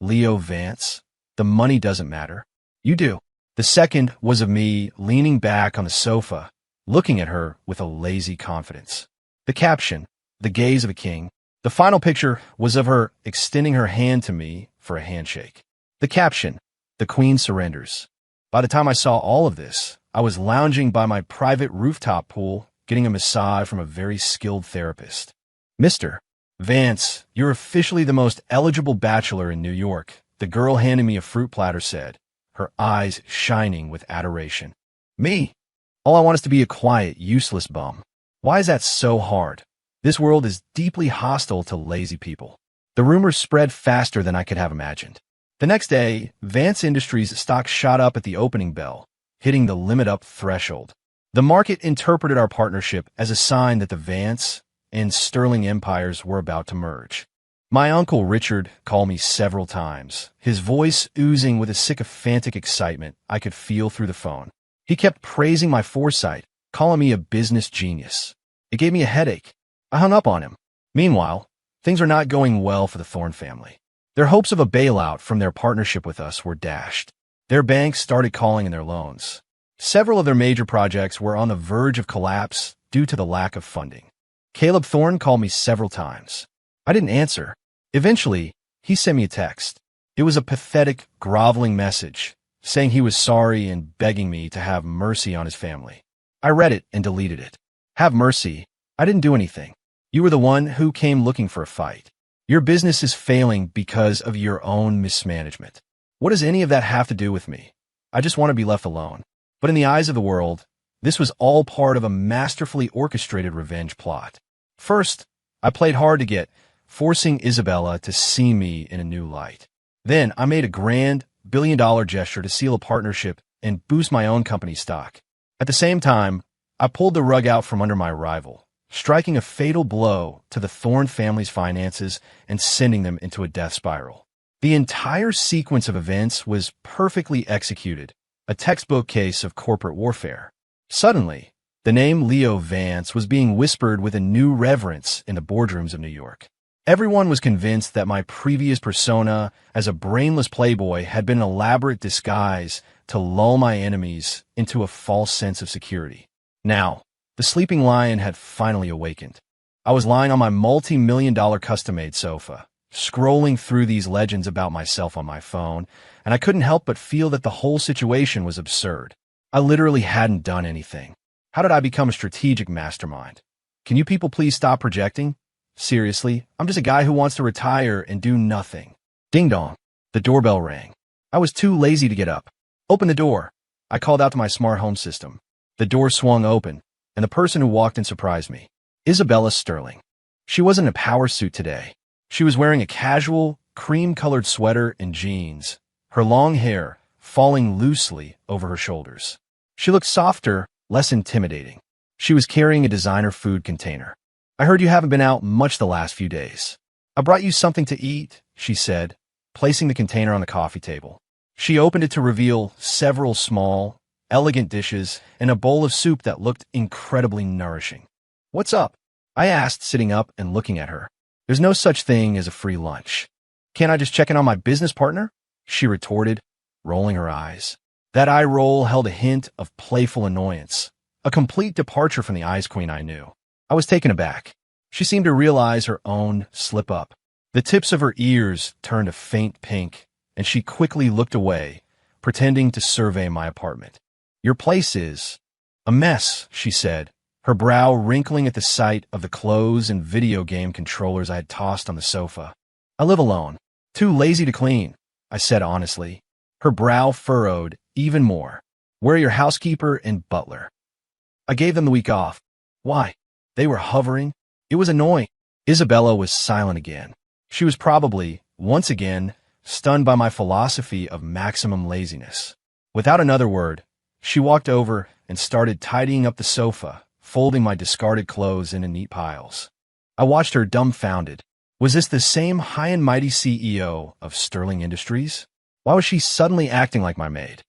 "Leo Vance, the money doesn't matter. You do." The second was of me leaning back on the sofa, looking at her with a lazy confidence. The caption, "The gaze of a king." The final picture was of her extending her hand to me for a handshake. The caption, "The Queen surrenders." By the time I saw all of this, I was lounging by my private rooftop pool, getting a massage from a very skilled therapist. "Mr. Vance, you're officially the most eligible bachelor in New York," the girl handing me a fruit platter said, her eyes shining with adoration. Me? All I want is to be a quiet, useless bum. Why is that so hard? This world is deeply hostile to lazy people. The rumors spread faster than I could have imagined. The next day, Vance Industries stock shot up at the opening bell, hitting the limit up threshold. The market interpreted our partnership as a sign that the Vance and Sterling empires were about to merge. My uncle Richard called me several times, his voice oozing with a sycophantic excitement I could feel through the phone. He kept praising my foresight, calling me a business genius. It gave me a headache. I hung up on him. Meanwhile, things are not going well for the Thorne family. Their hopes of a bailout from their partnership with us were dashed. Their banks started calling in their loans. Several of their major projects were on the verge of collapse due to the lack of funding. Caleb Thorne called me several times. I didn't answer. Eventually, he sent me a text. It was a pathetic, groveling message, saying he was sorry and begging me to have mercy on his family. I read it and deleted it. Have mercy? I didn't do anything. You were the one who came looking for a fight. Your business is failing because of your own mismanagement. What does any of that have to do with me? I just want to be left alone. But in the eyes of the world, this was all part of a masterfully orchestrated revenge plot. First, I played hard to get, forcing Isabella to see me in a new light. Then I made a grand, billion-dollar gesture to seal a partnership and boost my own company stock. At the same time, I pulled the rug out from under my rival, striking a fatal blow to the Thorne family's finances and sending them into a death spiral. The entire sequence of events was perfectly executed, a textbook case of corporate warfare. Suddenly, the name Leo Vance was being whispered with a new reverence in the boardrooms of New York. Everyone was convinced that my previous persona as a brainless playboy had been an elaborate disguise to lull my enemies into a false sense of security. Now, the sleeping lion had finally awakened. I was lying on my multi-million-dollar custom-made sofa, scrolling through these legends about myself on my phone, and I couldn't help but feel that the whole situation was absurd. I literally hadn't done anything. How did I become a strategic mastermind? Can you people please stop projecting? Seriously, I'm just a guy who wants to retire and do nothing. Ding dong. The doorbell rang. I was too lazy to get up. Open the door. I called out to my smart home system. The door swung open, and the person who walked in surprised me. Isabella Sterling. She wasn't in a power suit today. She was wearing a casual, cream-colored sweater and jeans, her long hair falling loosely over her shoulders. She looked softer, less intimidating. She was carrying a designer food container. I heard you haven't been out much the last few days. I brought you something to eat, she said, placing the container on the coffee table. She opened it to reveal several small, elegant dishes and a bowl of soup that looked incredibly nourishing. What's up? I asked, sitting up and looking at her. There's no such thing as a free lunch. Can't I just check in on my business partner? She retorted, rolling her eyes. That eye roll held a hint of playful annoyance, a complete departure from the ice queen I knew. I was taken aback. She seemed to realize her own slip-up. The tips of her ears turned a faint pink, and she quickly looked away, pretending to survey my apartment. Your place is a mess, she said, her brow wrinkling at the sight of the clothes and video game controllers I had tossed on the sofa. I live alone. Too lazy to clean, I said honestly. Her brow furrowed even more. Where are your housekeeper and butler? I gave them the week off. Why? They were hovering. It was annoying. Isabella was silent again. She was probably, once again, stunned by my philosophy of maximum laziness. Without another word, she walked over and started tidying up the sofa, folding my discarded clothes into neat piles. I watched her dumbfounded. Was this the same high and mighty CEO of Sterling Industries? Why was she suddenly acting like my maid?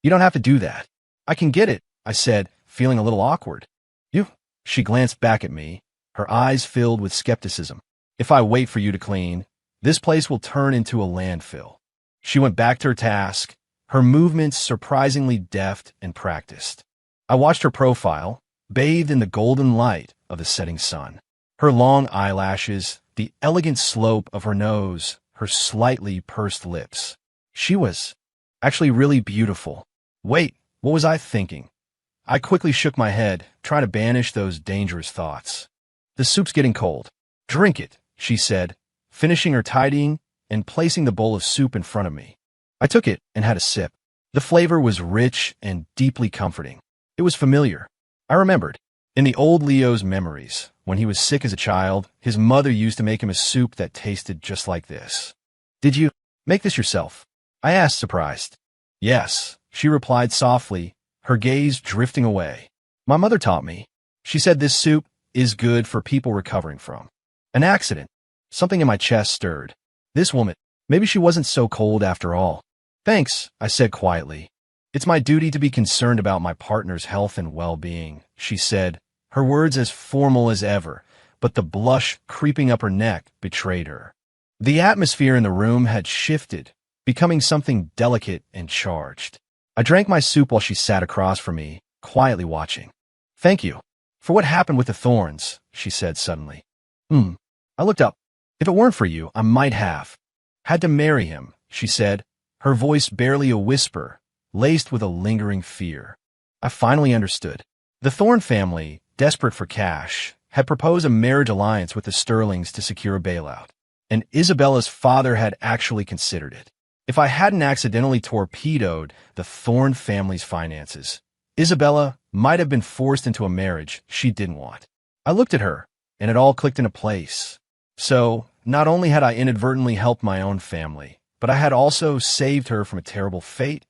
You don't have to do that. I can get it, I said, feeling a little awkward. You? She glanced back at me, her eyes filled with skepticism. If I wait for you to clean, this place will turn into a landfill. She went back to her task, her movements surprisingly deft and practiced. I watched her profile, bathed in the golden light of the setting sun. Her long eyelashes, the elegant slope of her nose, her slightly pursed lips. She was actually really beautiful. Wait, what was I thinking? I quickly shook my head, trying to banish those dangerous thoughts. The soup's getting cold. Drink it, she said, finishing her tidying and placing the bowl of soup in front of me. I took it and had a sip. The flavor was rich and deeply comforting. It was familiar. I remembered. In the old Leo's memories, when he was sick as a child, his mother used to make him a soup that tasted just like this. Did you make this yourself? I asked, surprised. Yes, she replied softly, her gaze drifting away. My mother taught me. She said this soup is good for people recovering from an accident. Something in my chest stirred. This woman, maybe she wasn't so cold after all. Thanks, I said quietly. It's my duty to be concerned about my partner's health and well-being, she said, her words as formal as ever, but the blush creeping up her neck betrayed her. The atmosphere in the room had shifted, becoming something delicate and charged. I drank my soup while she sat across from me, quietly watching. Thank you. For what happened with the thorns, she said suddenly. I looked up. If it weren't for you, I might have. Had to marry him, she said, her voice barely a whisper, laced with a lingering fear. I finally understood. The Thorne family, desperate for cash, had proposed a marriage alliance with the Sterlings to secure a bailout. And Isabella's father had actually considered it. If I hadn't accidentally torpedoed the Thorne family's finances, Isabella might have been forced into a marriage she didn't want. I looked at her, and it all clicked into place. So, not only had I inadvertently helped my own family, but I had also saved her from a terrible fate.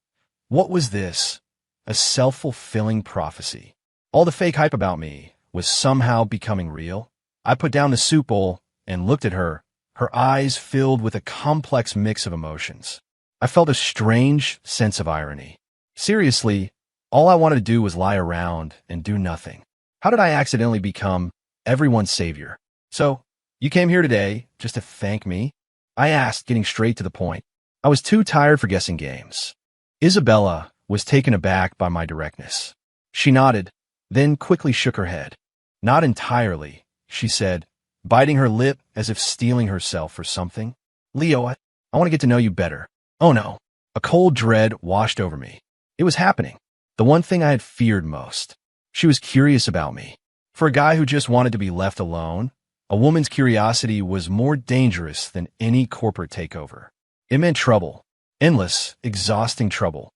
What was this? A self-fulfilling prophecy. All the fake hype about me was somehow becoming real. I put down the soup bowl and looked at her, her eyes filled with a complex mix of emotions. I felt a strange sense of irony. Seriously, all I wanted to do was lie around and do nothing. How did I accidentally become everyone's savior? So, you came here today just to thank me? I asked, getting straight to the point. I was too tired for guessing games. Isabella was taken aback by my directness. She nodded, then quickly shook her head. Not entirely, she said, biting her lip as if steeling herself for something. Leo, I want to get to know you better. Oh no. A cold dread washed over me. It was happening. The one thing I had feared most. She was curious about me. For a guy who just wanted to be left alone, a woman's curiosity was more dangerous than any corporate takeover. It meant trouble. Endless, exhausting trouble.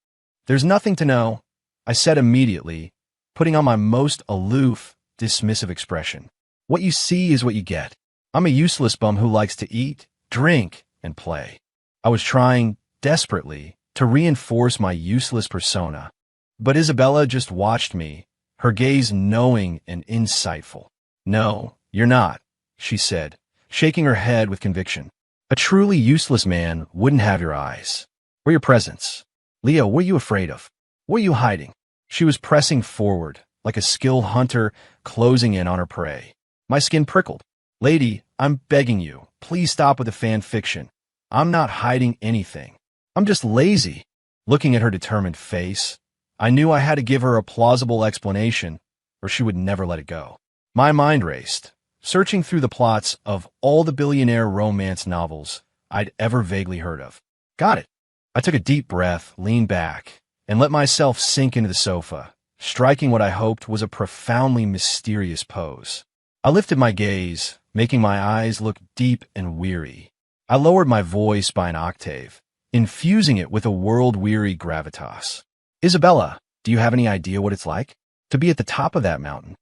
There's nothing to know, I said immediately, putting on my most aloof, dismissive expression. What you see is what you get. I'm a useless bum who likes to eat, drink, and play. I was trying, desperately, to reinforce my useless persona. But Isabella just watched me, her gaze knowing and insightful. No, you're not, she said, shaking her head with conviction. A truly useless man wouldn't have your eyes, or your presence. Leo, what are you afraid of? What are you hiding? She was pressing forward, like a skilled hunter closing in on her prey. My skin prickled. Lady, I'm begging you, please stop with the fan fiction. I'm not hiding anything. I'm just lazy. Looking at her determined face, I knew I had to give her a plausible explanation, or she would never let it go. My mind raced, searching through the plots of all the billionaire romance novels I'd ever vaguely heard of. Got it. I took a deep breath, leaned back, and let myself sink into the sofa, striking what I hoped was a profoundly mysterious pose. I lifted my gaze, making my eyes look deep and weary. I lowered my voice by an octave, infusing it with a world-weary gravitas. Isabella, do you have any idea what it's like to be at the top of that mountain?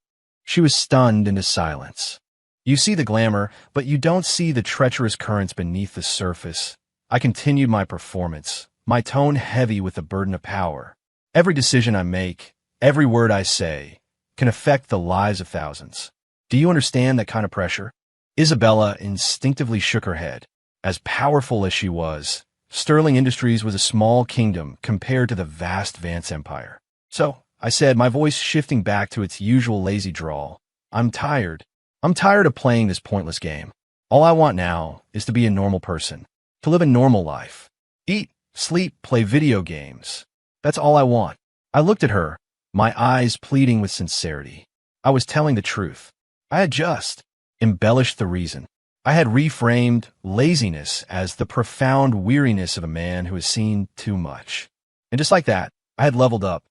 She was stunned into silence. You see the glamour, but you don't see the treacherous currents beneath the surface. I continued my performance, my tone heavy with the burden of power. Every decision I make, every word I say, can affect the lives of thousands. Do you understand that kind of pressure? Isabella instinctively shook her head. As powerful as she was, Sterling Industries was a small kingdom compared to the vast Vance Empire. So, I said, my voice shifting back to its usual lazy drawl, I'm tired. I'm tired of playing this pointless game. All I want now is to be a normal person, to live a normal life. Eat, sleep, play video games. That's all I want. I looked at her, my eyes pleading with sincerity. I was telling the truth. I had just embellished the reason. I had reframed laziness as the profound weariness of a man who has seen too much. And just like that, I had leveled up.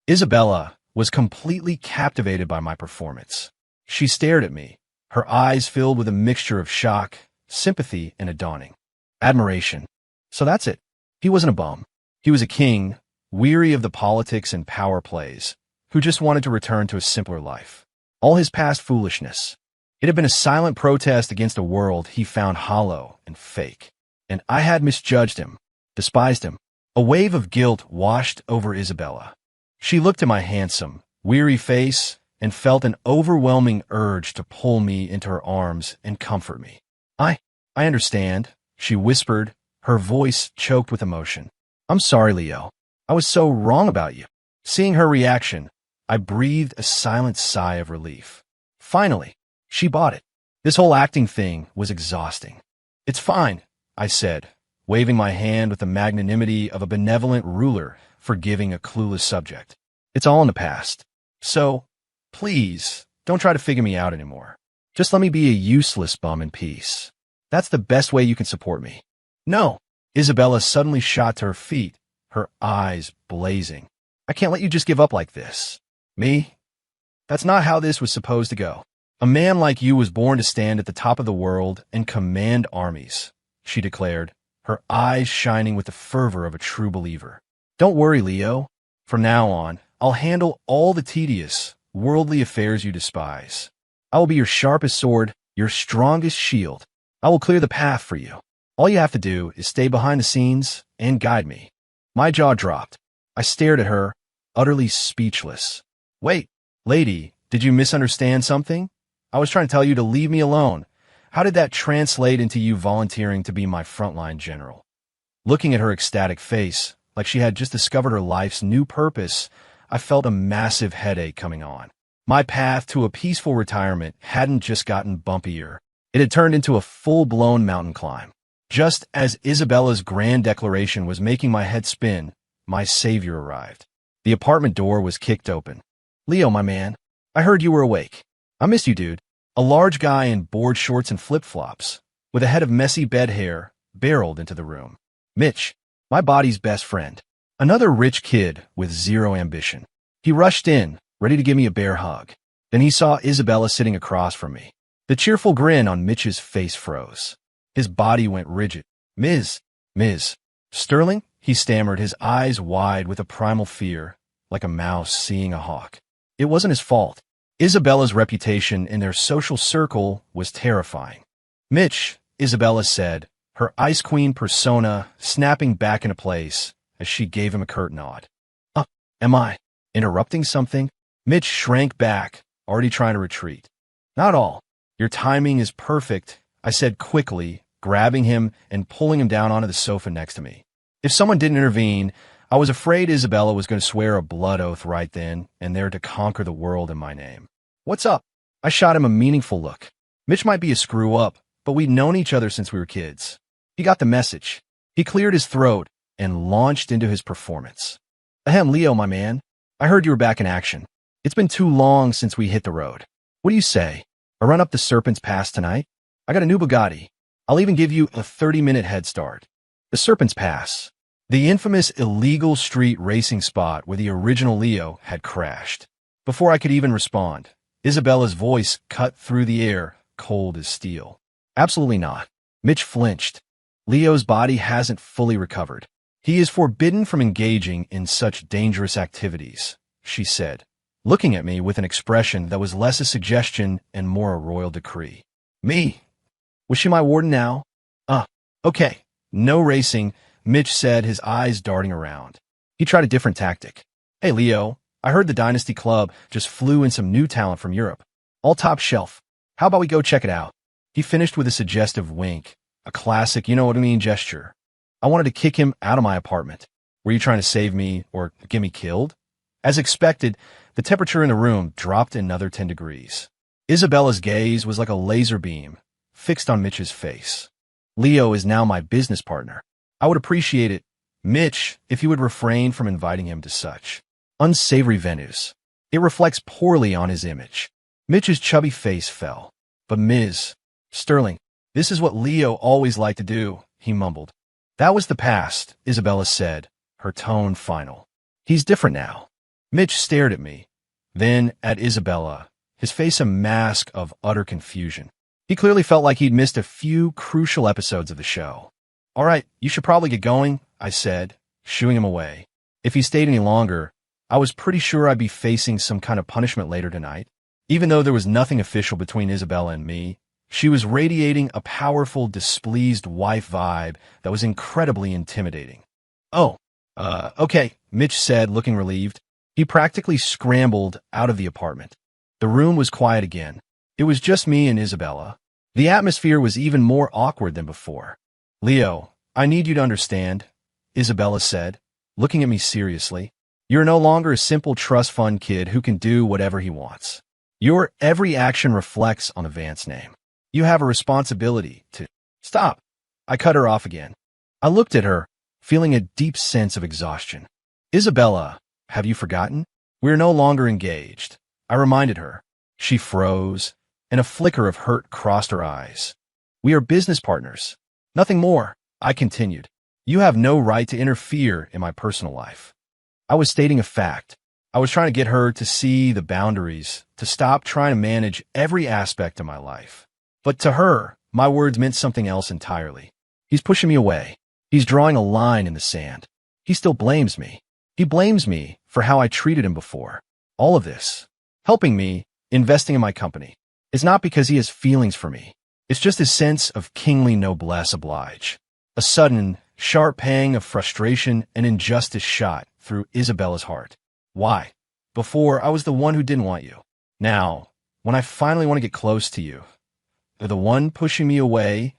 Isabella was completely captivated by my performance. She stared at me, her eyes filled with a mixture of shock, sympathy, and a dawning admiration. So that's it. He wasn't a bum. He was a king, weary of the politics and power plays, who just wanted to return to a simpler life. All his past foolishness. It had been a silent protest against a world he found hollow and fake. And I had misjudged him, despised him. A wave of guilt washed over Isabella. She looked at my handsome, weary face and felt an overwhelming urge to pull me into her arms and comfort me. I understand, she whispered, her voice choked with emotion. I'm sorry, Leo. I was so wrong about you. Seeing her reaction, I breathed a silent sigh of relief. Finally, she bought it. This whole acting thing was exhausting. It's fine, I said, waving my hand with the magnanimity of a benevolent ruler forgiving a clueless subject. It's all in the past. So, please, Don't try to figure me out anymore. Just let me be a useless bum in peace. That's the best way you can support me. No. Isabella suddenly shot to her feet, her eyes blazing. I can't let you just give up like this. Me? That's not how this was supposed to go. A man like you was born to stand at the top of the world and command armies, she declared, her eyes shining with the fervor of a true believer. Don't worry, Leo. From now on, I'll handle all the tedious, worldly affairs you despise. I will be your sharpest sword, your strongest shield. I will clear the path for you. All you have to do is stay behind the scenes and guide me. My jaw dropped. I stared at her, utterly speechless. Wait, lady, did you misunderstand something? I was trying to tell you to leave me alone. How did that translate into you volunteering to be my frontline general? Looking at her ecstatic face, like she had just discovered her life's new purpose, I felt a massive headache coming on. My path to a peaceful retirement hadn't just gotten bumpier. It had turned into a full-blown mountain climb. Just as Isabella's grand declaration was making my head spin, my savior arrived. The apartment door was kicked open. Leo, my man, I heard you were awake. I missed you, dude. A large guy in board shorts and flip-flops, with a head of messy bed hair, barreled into the room. Mitch, my body's best friend. Another rich kid with zero ambition. He rushed in, ready to give me a bear hug. Then he saw Isabella sitting across from me. The cheerful grin on Mitch's face froze. His body went rigid. Ms. Sterling, he stammered, his eyes wide with a primal fear, like a mouse seeing a hawk. It wasn't his fault. Isabella's reputation in their social circle was terrifying. Mitch, Isabella said, her Ice Queen persona snapping back into place as she gave him a curt nod. Am I interrupting something? Mitch shrank back, already trying to retreat. Not all. Your timing is perfect, I said quickly, grabbing him and pulling him down onto the sofa next to me. If someone didn't intervene, I was afraid Isabella was going to swear a blood oath right then and there to conquer the world in my name. What's up? I shot him a meaningful look. Mitch might be a screw-up, but we'd known each other since we were kids. He got the message. He cleared his throat and launched into his performance. Ahem, Leo, my man. I heard you were back in action. It's been too long since we hit the road. What do you say? A run up the Serpent's Pass tonight? I got a new Bugatti. I'll even give you a 30-minute head start. The Serpent's Pass. The infamous illegal street racing spot where the original Leo had crashed. Before I could even respond, Isabella's voice cut through the air, cold as steel. Absolutely not. Mitch flinched. Leo's body hasn't fully recovered. He is forbidden from engaging in such dangerous activities, she said, looking at me with an expression that was less a suggestion and more a royal decree. Me? Was she my warden now? Okay. No racing, Mitch said, his eyes darting around. He tried a different tactic. Hey, Leo, I heard the Dynasty Club just flew in some new talent from Europe. All top shelf. How about we go check it out? He finished with a suggestive wink, a classic you-know-what-I-mean gesture. I wanted to kick him out of my apartment. Were you trying to save me or get me killed? As expected, the temperature in the room dropped another 10 degrees. Isabella's gaze was like a laser beam, fixed on Mitch's face. Leo is now my business partner. I would appreciate it, Mitch, if you would refrain from inviting him to such unsavory venues. It reflects poorly on his image. Mitch's chubby face fell. But Ms. Sterling, this is what Leo always liked to do, he mumbled. That was the past, Isabella said, her tone final. He's different now. Mitch stared at me, then at Isabella, his face a mask of utter confusion. He clearly felt like he'd missed a few crucial episodes of the show. All right, you should probably get going, I said, shooing him away. If he stayed any longer, I was pretty sure I'd be facing some kind of punishment later tonight. Even though there was nothing official between Isabella and me, she was radiating a powerful, displeased wife vibe that was incredibly intimidating. Okay, Mitch said, looking relieved. He practically scrambled out of the apartment. The room was quiet again. It was just me and Isabella. The atmosphere was even more awkward than before. Leo, I need you to understand, Isabella said, looking at me seriously. You're no longer a simple trust fund kid who can do whatever he wants. Your every action reflects on the Vance name. You have a responsibility to... Stop! I cut her off again. I looked at her, feeling a deep sense of exhaustion. Isabella, have you forgotten? We're no longer engaged. I reminded her. She froze, and a flicker of hurt crossed her eyes. We are business partners. Nothing more, I continued. You have no right to interfere in my personal life. I was stating a fact. I was trying to get her to see the boundaries, to stop trying to manage every aspect of my life. But to her, my words meant something else entirely. He's pushing me away. He's drawing a line in the sand. He still blames me. He blames me for how I treated him before. All of this, helping me, investing in my company, is not because he has feelings for me. It's just his sense of kingly noblesse oblige. A sudden, sharp pang of frustration and injustice shot through Isabella's heart. Why? Before, I was the one who didn't want you. Now, when I finally want to get close to you, the one pushing me away,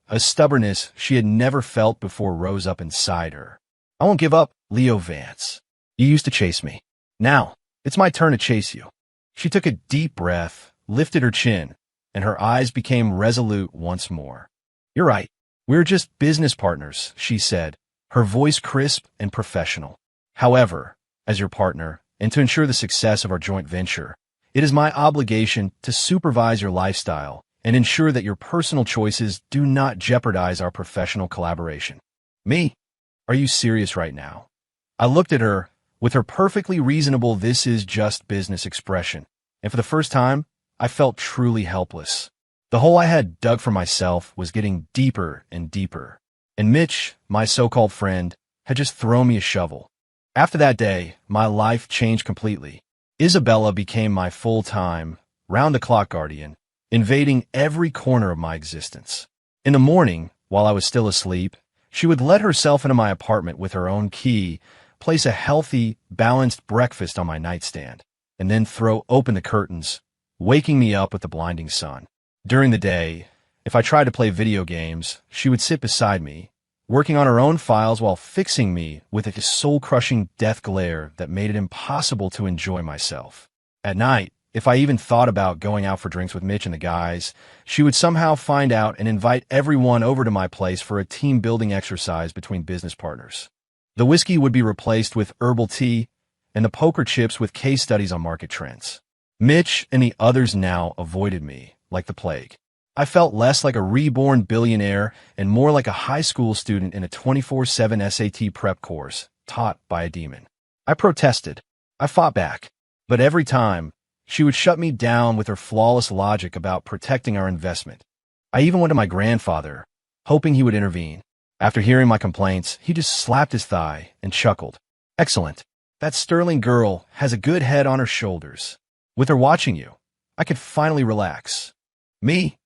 a stubbornness she had never felt before rose up inside her. I won't give up, Leo Vance. You used to chase me. Now, it's my turn to chase you. She took a deep breath, lifted her chin, and her eyes became resolute once more. You're right. We're just business partners, she said, her voice crisp and professional. However, as your partner, and to ensure the success of our joint venture, it is my obligation to supervise your lifestyle and ensure that your personal choices do not jeopardize our professional collaboration. Me? Are you serious right now? I looked at her with her perfectly reasonable "this is just business" expression, and for the first time, I felt truly helpless. The hole I had dug for myself was getting deeper and deeper, and Mitch, my so-called friend, had just thrown me a shovel. After that day, my life changed completely. Isabella became my full-time, round-the-clock guardian, invading every corner of my existence. In the morning, while I was still asleep, she would let herself into my apartment with her own key, place a healthy, balanced breakfast on my nightstand, and then throw open the curtains, waking me up with the blinding sun. During the day, if I tried to play video games, she would sit beside me, working on her own files while fixing me with a soul-crushing death glare that made it impossible to enjoy myself. At night, if I even thought about going out for drinks with Mitch and the guys, she would somehow find out and invite everyone over to my place for a team-building exercise between business partners. The whiskey would be replaced with herbal tea, and the poker chips with case studies on market trends. Mitch and the others now avoided me like the plague. I felt less like a reborn billionaire and more like a high school student in a 24/7 SAT prep course taught by a demon. I protested. I fought back. But every time, she would shut me down with her flawless logic about protecting our investment. I even went to my grandfather, hoping he would intervene. After hearing my complaints, he just slapped his thigh and chuckled. Excellent. That sterling girl has a good head on her shoulders. With her watching you, I could finally relax. Me?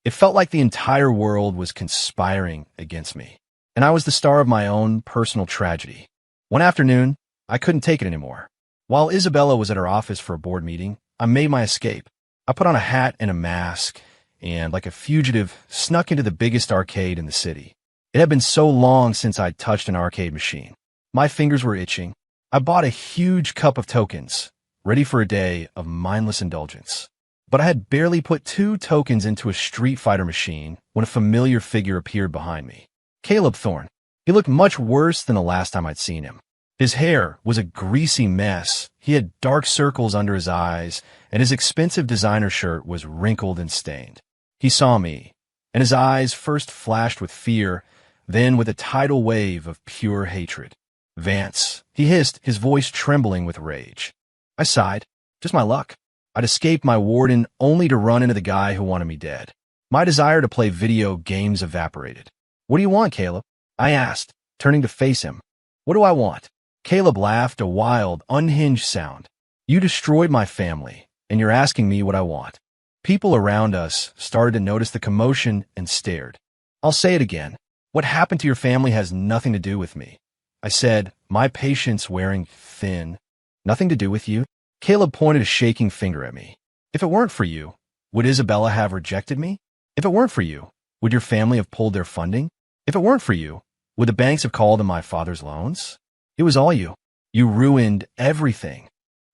It felt like the entire world was conspiring against me, and I was the star of my own personal tragedy. One afternoon, I couldn't take it anymore. While Isabella was at her office for a board meeting, I made my escape. I put on a hat and a mask, and like a fugitive, snuck into the biggest arcade in the city. It had been so long since I'd touched an arcade machine. My fingers were itching. I bought a huge cup of tokens, ready for a day of mindless indulgence. But I had barely put 2 tokens into a Street Fighter machine when a familiar figure appeared behind me. Caleb Thorne. He looked much worse than the last time I'd seen him. His hair was a greasy mess, he had dark circles under his eyes, and his expensive designer shirt was wrinkled and stained. He saw me, and his eyes first flashed with fear, then with a tidal wave of pure hatred. Vance, he hissed, his voice trembling with rage. I sighed. Just my luck. I'd escaped my warden only to run into the guy who wanted me dead. My desire to play video games evaporated. What do you want, Caleb? I asked, turning to face him. What do I want? Caleb laughed, a wild, unhinged sound. You destroyed my family, and you're asking me what I want. People around us started to notice the commotion and stared. I'll say it again. What happened to your family has nothing to do with me. I said, my patience wearing thin. Nothing to do with you? Caleb pointed a shaking finger at me. If it weren't for you, would Isabella have rejected me? If it weren't for you, would your family have pulled their funding? If it weren't for you, would the banks have called on my father's loans? It was all you. You ruined everything.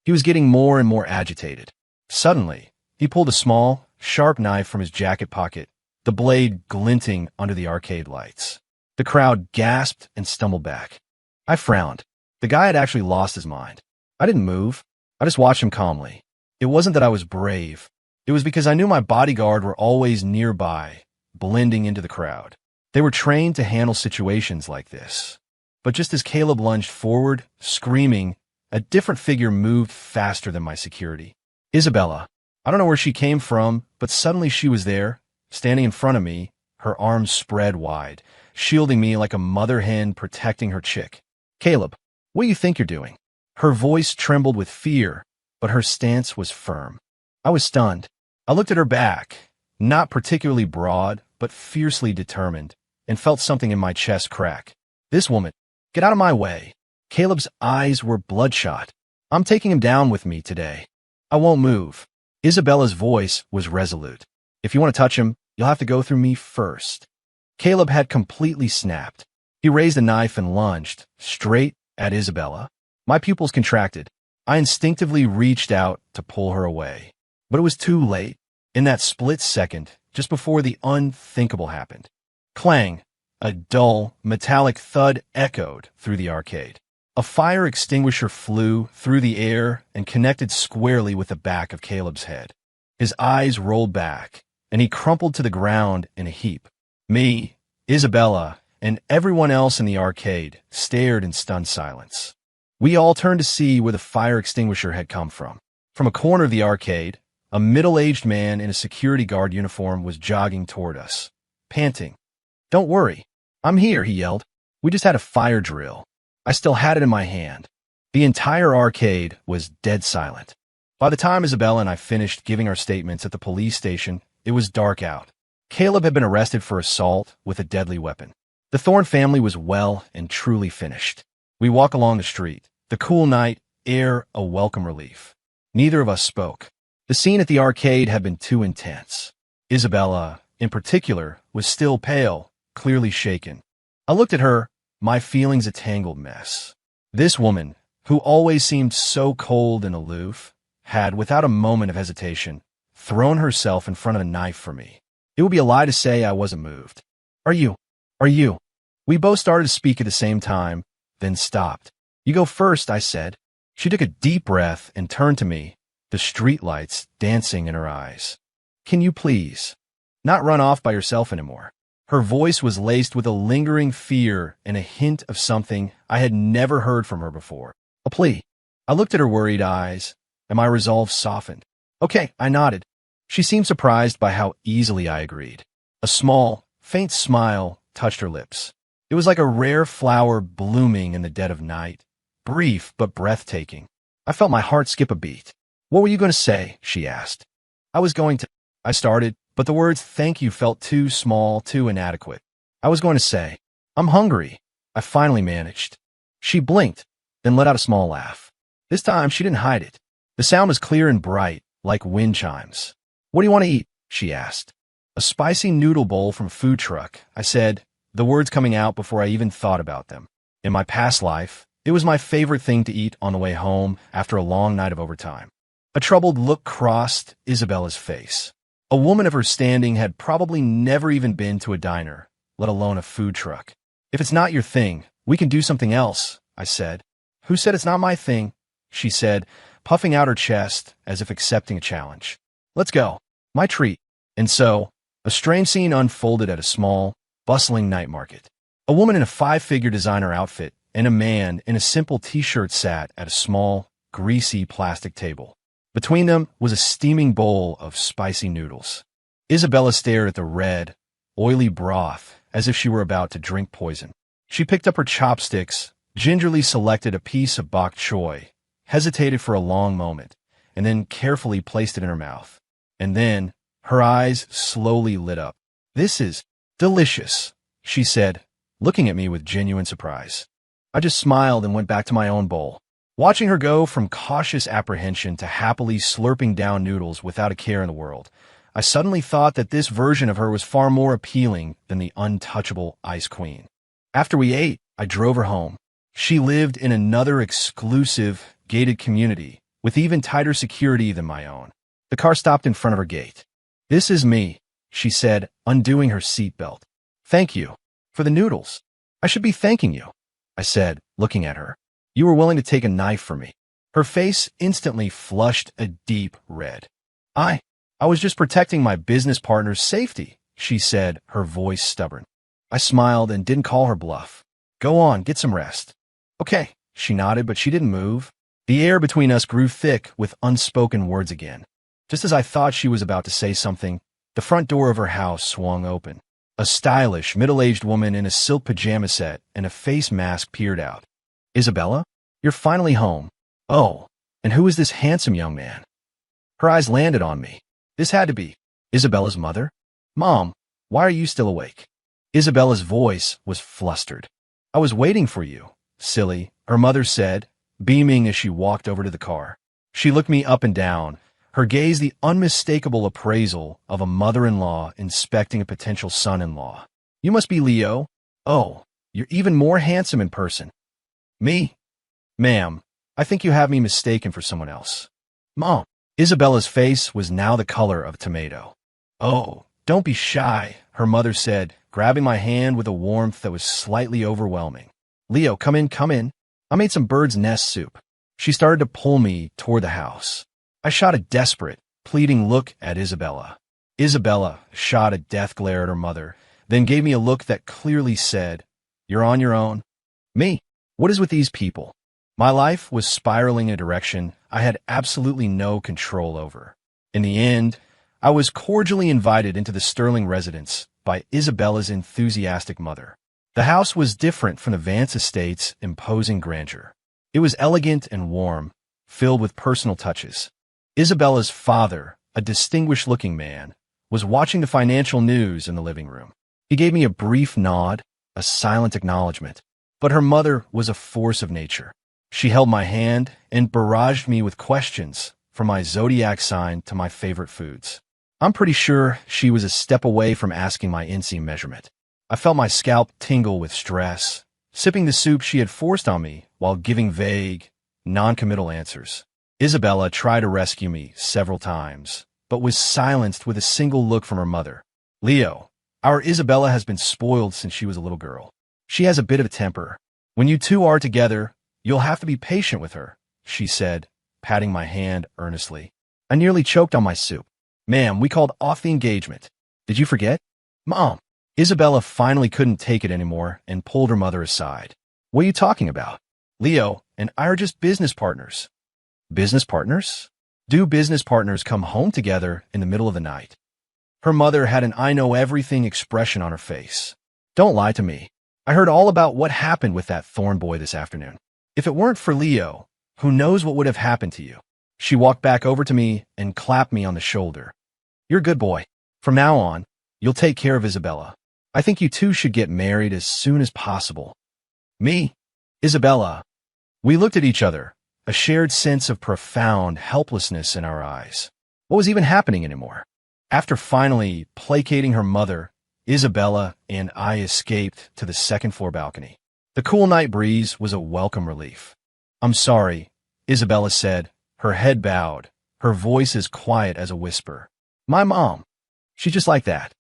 He was getting more and more agitated. Suddenly, he pulled a small, sharp knife from his jacket pocket, the blade glinting under the arcade lights. The crowd gasped and stumbled back. I frowned. The guy had actually lost his mind. I didn't move. I just watched him calmly. It wasn't that I was brave. It was because I knew my bodyguard were always nearby, blending into the crowd. They were trained to handle situations like this. But just as Caleb lunged forward, screaming, a different figure moved faster than my security. Isabella. I don't know where she came from, but suddenly she was there, standing in front of me, her arms spread wide, shielding me like a mother hen protecting her chick. Caleb, what do you think you're doing? Her voice trembled with fear, but her stance was firm. I was stunned. I looked at her back, not particularly broad, but fiercely determined, and felt something in my chest crack. This woman, get out of my way. Caleb's eyes were bloodshot. I'm taking him down with me today. I won't move. Isabella's voice was resolute. If you want to touch him, you'll have to go through me first. Caleb had completely snapped. He raised a knife and lunged, straight at Isabella. My pupils contracted. I instinctively reached out to pull her away. But it was too late. In that split second, just before the unthinkable happened. Clang! A dull, metallic thud echoed through the arcade. A fire extinguisher flew through the air and connected squarely with the back of Caleb's head. His eyes rolled back, and he crumpled to the ground in a heap. Me, Isabella, and everyone else in the arcade stared in stunned silence. We all turned to see where the fire extinguisher had come from. From a corner of the arcade, a middle-aged man in a security guard uniform was jogging toward us, panting. "Don't worry. I'm here," he yelled. "We just had a fire drill." I still had it in my hand. The entire arcade was dead silent. By the time Isabella and I finished giving our statements at the police station, it was dark out. Caleb had been arrested for assault with a deadly weapon. The Thorne family was well and truly finished. We walked along the street, the cool night air a welcome relief. Neither of us spoke. The scene at the arcade had been too intense. Isabella, in particular, was still pale, clearly shaken. I looked at her, my feelings a tangled mess. This woman, who always seemed so cold and aloof, had, without a moment of hesitation, thrown herself in front of a knife for me. It would be a lie to say I wasn't moved. Are you? We both started to speak at the same time, then stopped. You go first, I said. She took a deep breath and turned to me, the streetlights dancing in her eyes. Can you please not run off by yourself anymore? Her voice was laced with a lingering fear and a hint of something I had never heard from her before. A plea. I looked at her worried eyes, and my resolve softened. Okay, I nodded. She seemed surprised by how easily I agreed. A small, faint smile touched her lips. It was like a rare flower blooming in the dead of night, brief but breathtaking. I felt my heart skip a beat. What were you going to say? She asked. I started, but the words thank you felt too small, too inadequate. I was going to say, I'm hungry. I finally managed. She blinked, then let out a small laugh. This time she didn't hide it. The sound was clear and bright, like wind chimes. What do you want to eat? She asked. A spicy noodle bowl from a food truck, I said, the words coming out before I even thought about them. In my past life, it was my favorite thing to eat on the way home after a long night of overtime. A troubled look crossed Isabella's face. A woman of her standing had probably never even been to a diner, let alone a food truck. If it's not your thing, we can do something else, I said. Who said it's not my thing? She said, puffing out her chest as if accepting a challenge. Let's go. My treat. And so, a strange scene unfolded at a small, bustling night market. A woman in a five-figure designer outfit and a man in a simple t-shirt sat at a small, greasy plastic table. Between them was a steaming bowl of spicy noodles. Isabella stared at the red, oily broth as if she were about to drink poison. She picked up her chopsticks, gingerly selected a piece of bok choy, hesitated for a long moment, and then carefully placed it in her mouth. And then, her eyes slowly lit up. This is delicious, she said, looking at me with genuine surprise. I just smiled and went back to my own bowl. Watching her go from cautious apprehension to happily slurping down noodles without a care in the world, I suddenly thought that this version of her was far more appealing than the untouchable Ice Queen. After we ate, I drove her home. She lived in another exclusive, gated community, with even tighter security than my own. The car stopped in front of her gate. This is me, she said, undoing her seatbelt. Thank you. For the noodles. I should be thanking you, I said, looking at her. You were willing to take a knife for me. Her face instantly flushed a deep red. I was just protecting my business partner's safety, she said, her voice stubborn. I smiled and didn't call her bluff. Go on, get some rest. Okay, she nodded, but she didn't move. The air between us grew thick with unspoken words again. Just as I thought she was about to say something, the front door of her house swung open. A stylish, middle-aged woman in a silk pajama set and a face mask peered out. Isabella? You're finally home. Oh, and who is this handsome young man? Her eyes landed on me. This had to be Isabella's mother. Mom, why are you still awake? Isabella's voice was flustered. I was waiting for you, silly, her mother said, beaming as she walked over to the car. She looked me up and down, her gaze the unmistakable appraisal of a mother-in-law inspecting a potential son-in-law. You must be Leo. Oh, you're even more handsome in person. Me? Ma'am, I think you have me mistaken for someone else. Mom. Isabella's face was now the color of a tomato. Oh, don't be shy, her mother said, grabbing my hand with a warmth that was slightly overwhelming. Leo, come in, come in. I made some bird's nest soup. She started to pull me toward the house. I shot a desperate, pleading look at Isabella. Isabella shot a death glare at her mother, then gave me a look that clearly said, You're on your own. Me? What is with these people? My life was spiraling in a direction I had absolutely no control over. In the end, I was cordially invited into the Sterling residence by Isabella's enthusiastic mother. The house was different from the Vance estate's imposing grandeur. It was elegant and warm, filled with personal touches. Isabella's father, a distinguished-looking man, was watching the financial news in the living room. He gave me a brief nod, a silent acknowledgement, but her mother was a force of nature. She held my hand and barraged me with questions, from my zodiac sign to my favorite foods. I'm pretty sure she was a step away from asking my inseam measurement. I felt my scalp tingle with stress, sipping the soup she had forced on me while giving vague, non-committal answers. Isabella tried to rescue me several times, but was silenced with a single look from her mother. Leo, our Isabella has been spoiled since she was a little girl. She has a bit of a temper. When you two are together, you'll have to be patient with her, she said, patting my hand earnestly. I nearly choked on my soup. Ma'am, we called off the engagement. Did you forget? Mom. Isabella finally couldn't take it anymore and pulled her mother aside. What are you talking about? Leo and I are just business partners. Business partners? Do business partners come home together in the middle of the night? Her mother had an I-know-everything expression on her face. Don't lie to me. I heard all about what happened with that Thorn boy this afternoon. If it weren't for Leo, who knows what would have happened to you? She walked back over to me and clapped me on the shoulder. You're a good boy. From now on, you'll take care of Isabella. I think you two should get married as soon as possible. Me? Isabella. We looked at each other, a shared sense of profound helplessness in our eyes. What was even happening anymore? After finally placating her mother, Isabella and I escaped to the second-floor balcony. The cool night breeze was a welcome relief. I'm sorry, Isabella said, her head bowed, her voice as quiet as a whisper. My mom. She's just like that.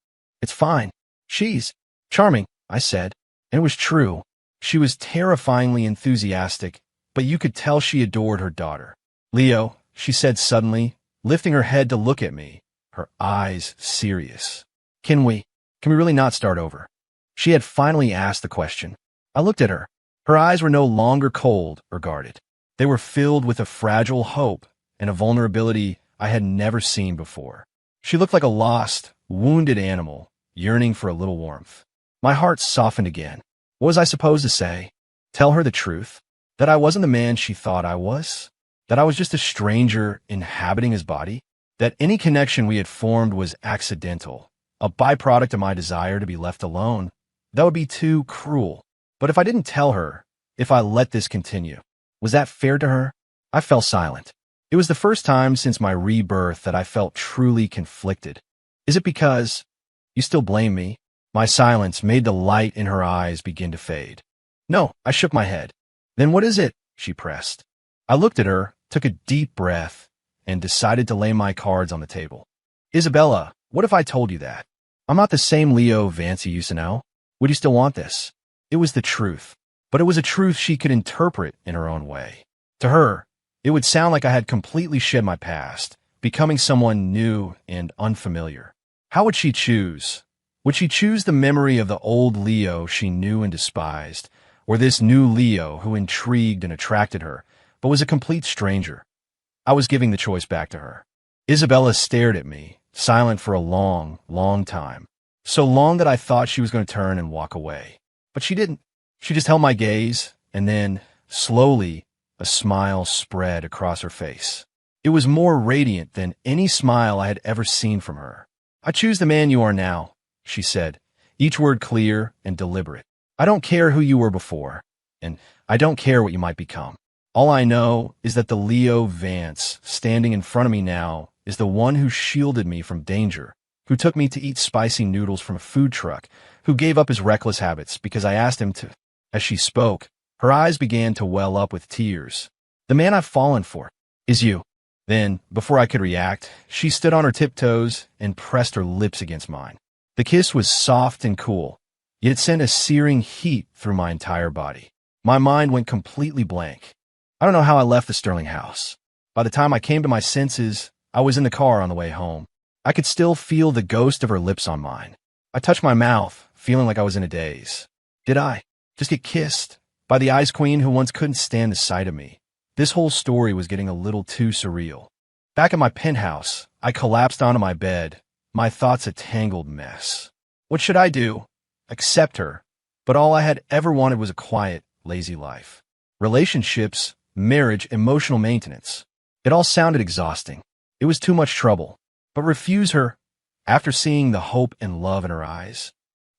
It's fine. She's charming, I said. And it was true. She was terrifyingly enthusiastic, but you could tell she adored her daughter. Leo, she said suddenly, lifting her head to look at me, her eyes serious. Can we really not start over? She had finally asked the question. I looked at her. Her eyes were no longer cold or guarded. They were filled with a fragile hope and a vulnerability I had never seen before. She looked like a lost, wounded animal, yearning for a little warmth. My heart softened again. What was I supposed to say? Tell her the truth? That I wasn't the man she thought I was? That I was just a stranger inhabiting his body? That any connection we had formed was accidental, a byproduct of my desire to be left alone? That would be too cruel. But if I didn't tell her, if I let this continue, was that fair to her? I fell silent. It was the first time since my rebirth that I felt truly conflicted. Is it because you still blame me? My silence made the light in her eyes begin to fade. No, I shook my head. Then what is it? She pressed. I looked at her, took a deep breath, and decided to lay my cards on the table. Isabella, what if I told you that? I'm not the same Leo Vance you used to know. Would you still want this? It was the truth, but it was a truth she could interpret in her own way. To her, It would sound like I had completely shed my past, becoming someone new and unfamiliar. How would she choose? Would she choose the memory of the old Leo she knew and despised, or this new Leo who intrigued and attracted her, but was a complete stranger? I was giving the choice back to her. Isabella stared at me, silent for a long, long time. So long that I thought she was going to turn and walk away. But she didn't. She just held my gaze, and then, slowly, a smile spread across her face. It was more radiant than any smile I had ever seen from her. "I choose the man you are now," she said, each word clear and deliberate. "I don't care who you were before, and I don't care what you might become. All I know is that the Leo Vance standing in front of me now is the one who shielded me from danger, who took me to eat spicy noodles from a food truck, who gave up his reckless habits because I asked him to." As she spoke, her eyes began to well up with tears. "The man I've fallen for is you." Then, before I could react, she stood on her tiptoes and pressed her lips against mine. The kiss was soft and cool, yet it sent a searing heat through my entire body. My mind went completely blank. I don't know how I left the Sterling house. By the time I came to my senses, I was in the car on the way home. I could still feel the ghost of her lips on mine. I touched my mouth, feeling like I was in a daze. Did I just get kissed by the Ice Queen who once couldn't stand the sight of me? This whole story was getting a little too surreal. Back at my penthouse, I collapsed onto my bed, my thoughts a tangled mess. What should I do? Accept her. But all I had ever wanted was a quiet, lazy life. Relationships, marriage, emotional maintenance. It all sounded exhausting. It was too much trouble. But refuse her after seeing the hope and love in her eyes?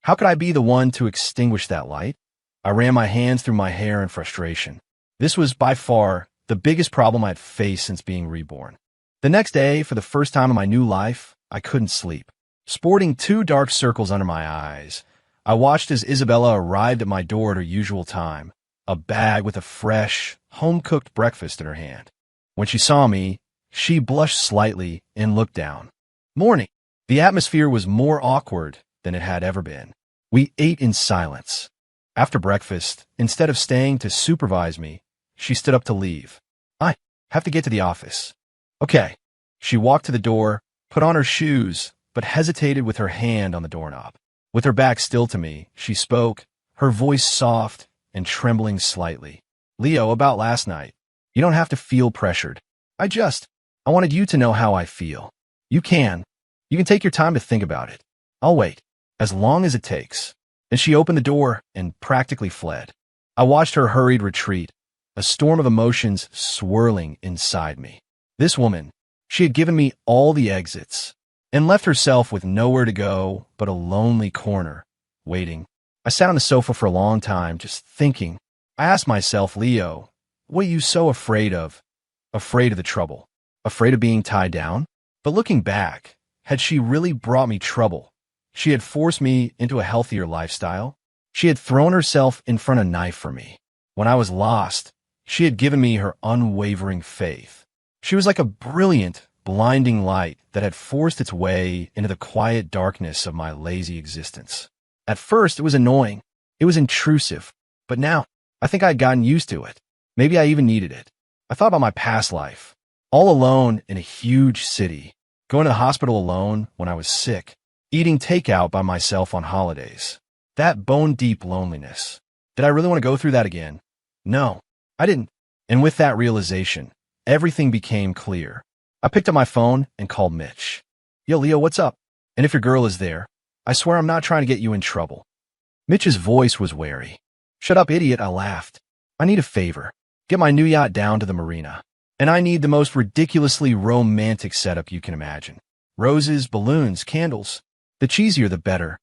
How could I be the one to extinguish that light? I ran my hands through my hair in frustration. This was by far the biggest problem I had faced since being reborn. The next day, for the first time in my new life, I couldn't sleep. Sporting 2 dark circles under my eyes, I watched as Isabella arrived at my door at her usual time, a bag with a fresh, home-cooked breakfast in her hand. When she saw me, she blushed slightly and looked down. "Morning." The atmosphere was more awkward than it had ever been. We ate in silence. After breakfast, instead of staying to supervise me, she stood up to leave. "I have to get to the office." "Okay." She walked to the door, put on her shoes, but hesitated with her hand on the doorknob. With her back still to me, she spoke, her voice soft and trembling slightly. "Leo, about last night. You don't have to feel pressured. I wanted you to know how I feel. You can take your time to think about it. I'll wait, as long as it takes." Then she opened the door and practically fled. I watched her hurried retreat, a storm of emotions swirling inside me. This woman, she had given me all the exits and left herself with nowhere to go but a lonely corner, waiting. I sat on the sofa for a long time, just thinking. I asked myself, "Leo, what are you so afraid of? Afraid of the trouble? Afraid of being tied down?" But looking back, had she really brought me trouble? She had forced me into a healthier lifestyle. She had thrown herself in front of a knife for me. When I was lost, she had given me her unwavering faith. She was like a brilliant, blinding light that had forced its way into the quiet darkness of my lazy existence. At first, it was annoying. It was intrusive. But now, I think I had gotten used to it. Maybe I even needed it. I thought about my past life. All alone in a huge city. Going to the hospital alone when I was sick. Eating takeout by myself on holidays. That bone-deep loneliness. Did I really want to go through that again? No, I didn't. And with that realization, everything became clear. I picked up my phone and called Mitch. "Yo, Leo, what's up? And if your girl is there, I swear I'm not trying to get you in trouble." Mitch's voice was wary. "Shut up, idiot," I laughed. "I need a favor. Get my new yacht down to the marina. And I need the most ridiculously romantic setup you can imagine. Roses, balloons, candles. The cheesier the better."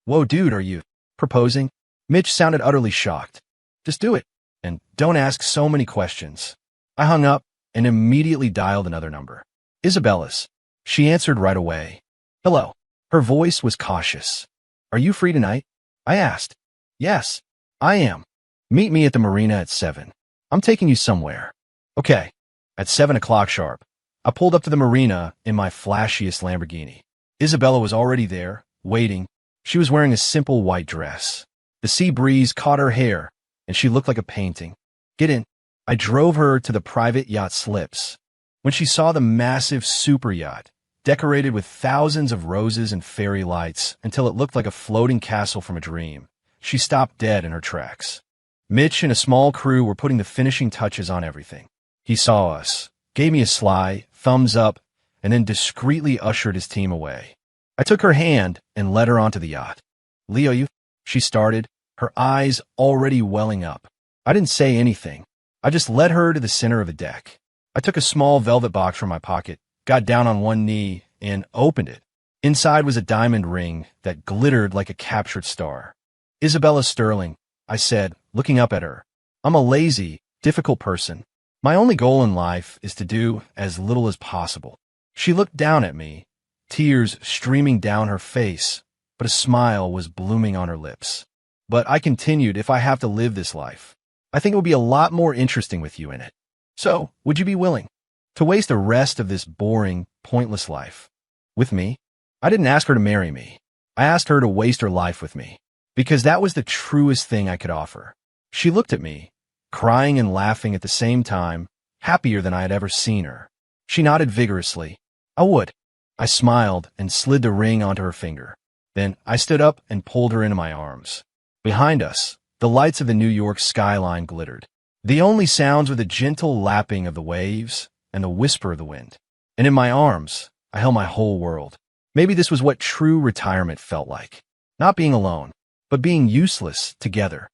"Whoa, dude, are you proposing?" Mitch sounded utterly shocked. "Just do it. And don't ask so many questions." I hung up and immediately dialed another number. Isabella's. She answered right away. "Hello." Her voice was cautious. "Are you free tonight?" I asked. "Yes, I am. Meet me at the marina at 7. I'm taking you somewhere." "Okay." At 7 o'clock sharp, I pulled up to the marina in my flashiest Lamborghini. Isabella was already there, waiting. She was wearing a simple white dress. The sea breeze caught her hair, and she looked like a painting. "Get in," I drove her to the private yacht slips. When she saw the massive super yacht, decorated with thousands of roses and fairy lights until it looked like a floating castle from a dream, she stopped dead in her tracks. Mitch and a small crew were putting the finishing touches on everything. He saw us, gave me a sly thumbs up, and then discreetly ushered his team away. I took her hand and led her onto the yacht. Leo, she started, her eyes already welling up. I didn't say anything. I just led her to the center of the deck. I took a small velvet box from my pocket, got down on one knee, and opened it. Inside was a diamond ring that glittered like a captured star. Isabella Sterling, I said, looking up at her. I'm a lazy, difficult person. My only goal in life is to do as little as possible. She looked down at me, tears streaming down her face, but a smile was blooming on her lips. But I continued, if I have to live this life, I think it would be a lot more interesting with you in it. So, would you be willing to waste the rest of this boring, pointless life with me? I didn't ask her to marry me. I asked her to waste her life with me, because that was the truest thing I could offer. She looked at me, crying and laughing at the same time, happier than I had ever seen her. She nodded vigorously. I would. I smiled and slid the ring onto her finger. Then I stood up and pulled her into my arms. Behind us, the lights of the New York skyline glittered. The only sounds were the gentle lapping of the waves and the whisper of the wind. And in my arms, I held my whole world. Maybe this was what true retirement felt like. Not being alone, but being useless together.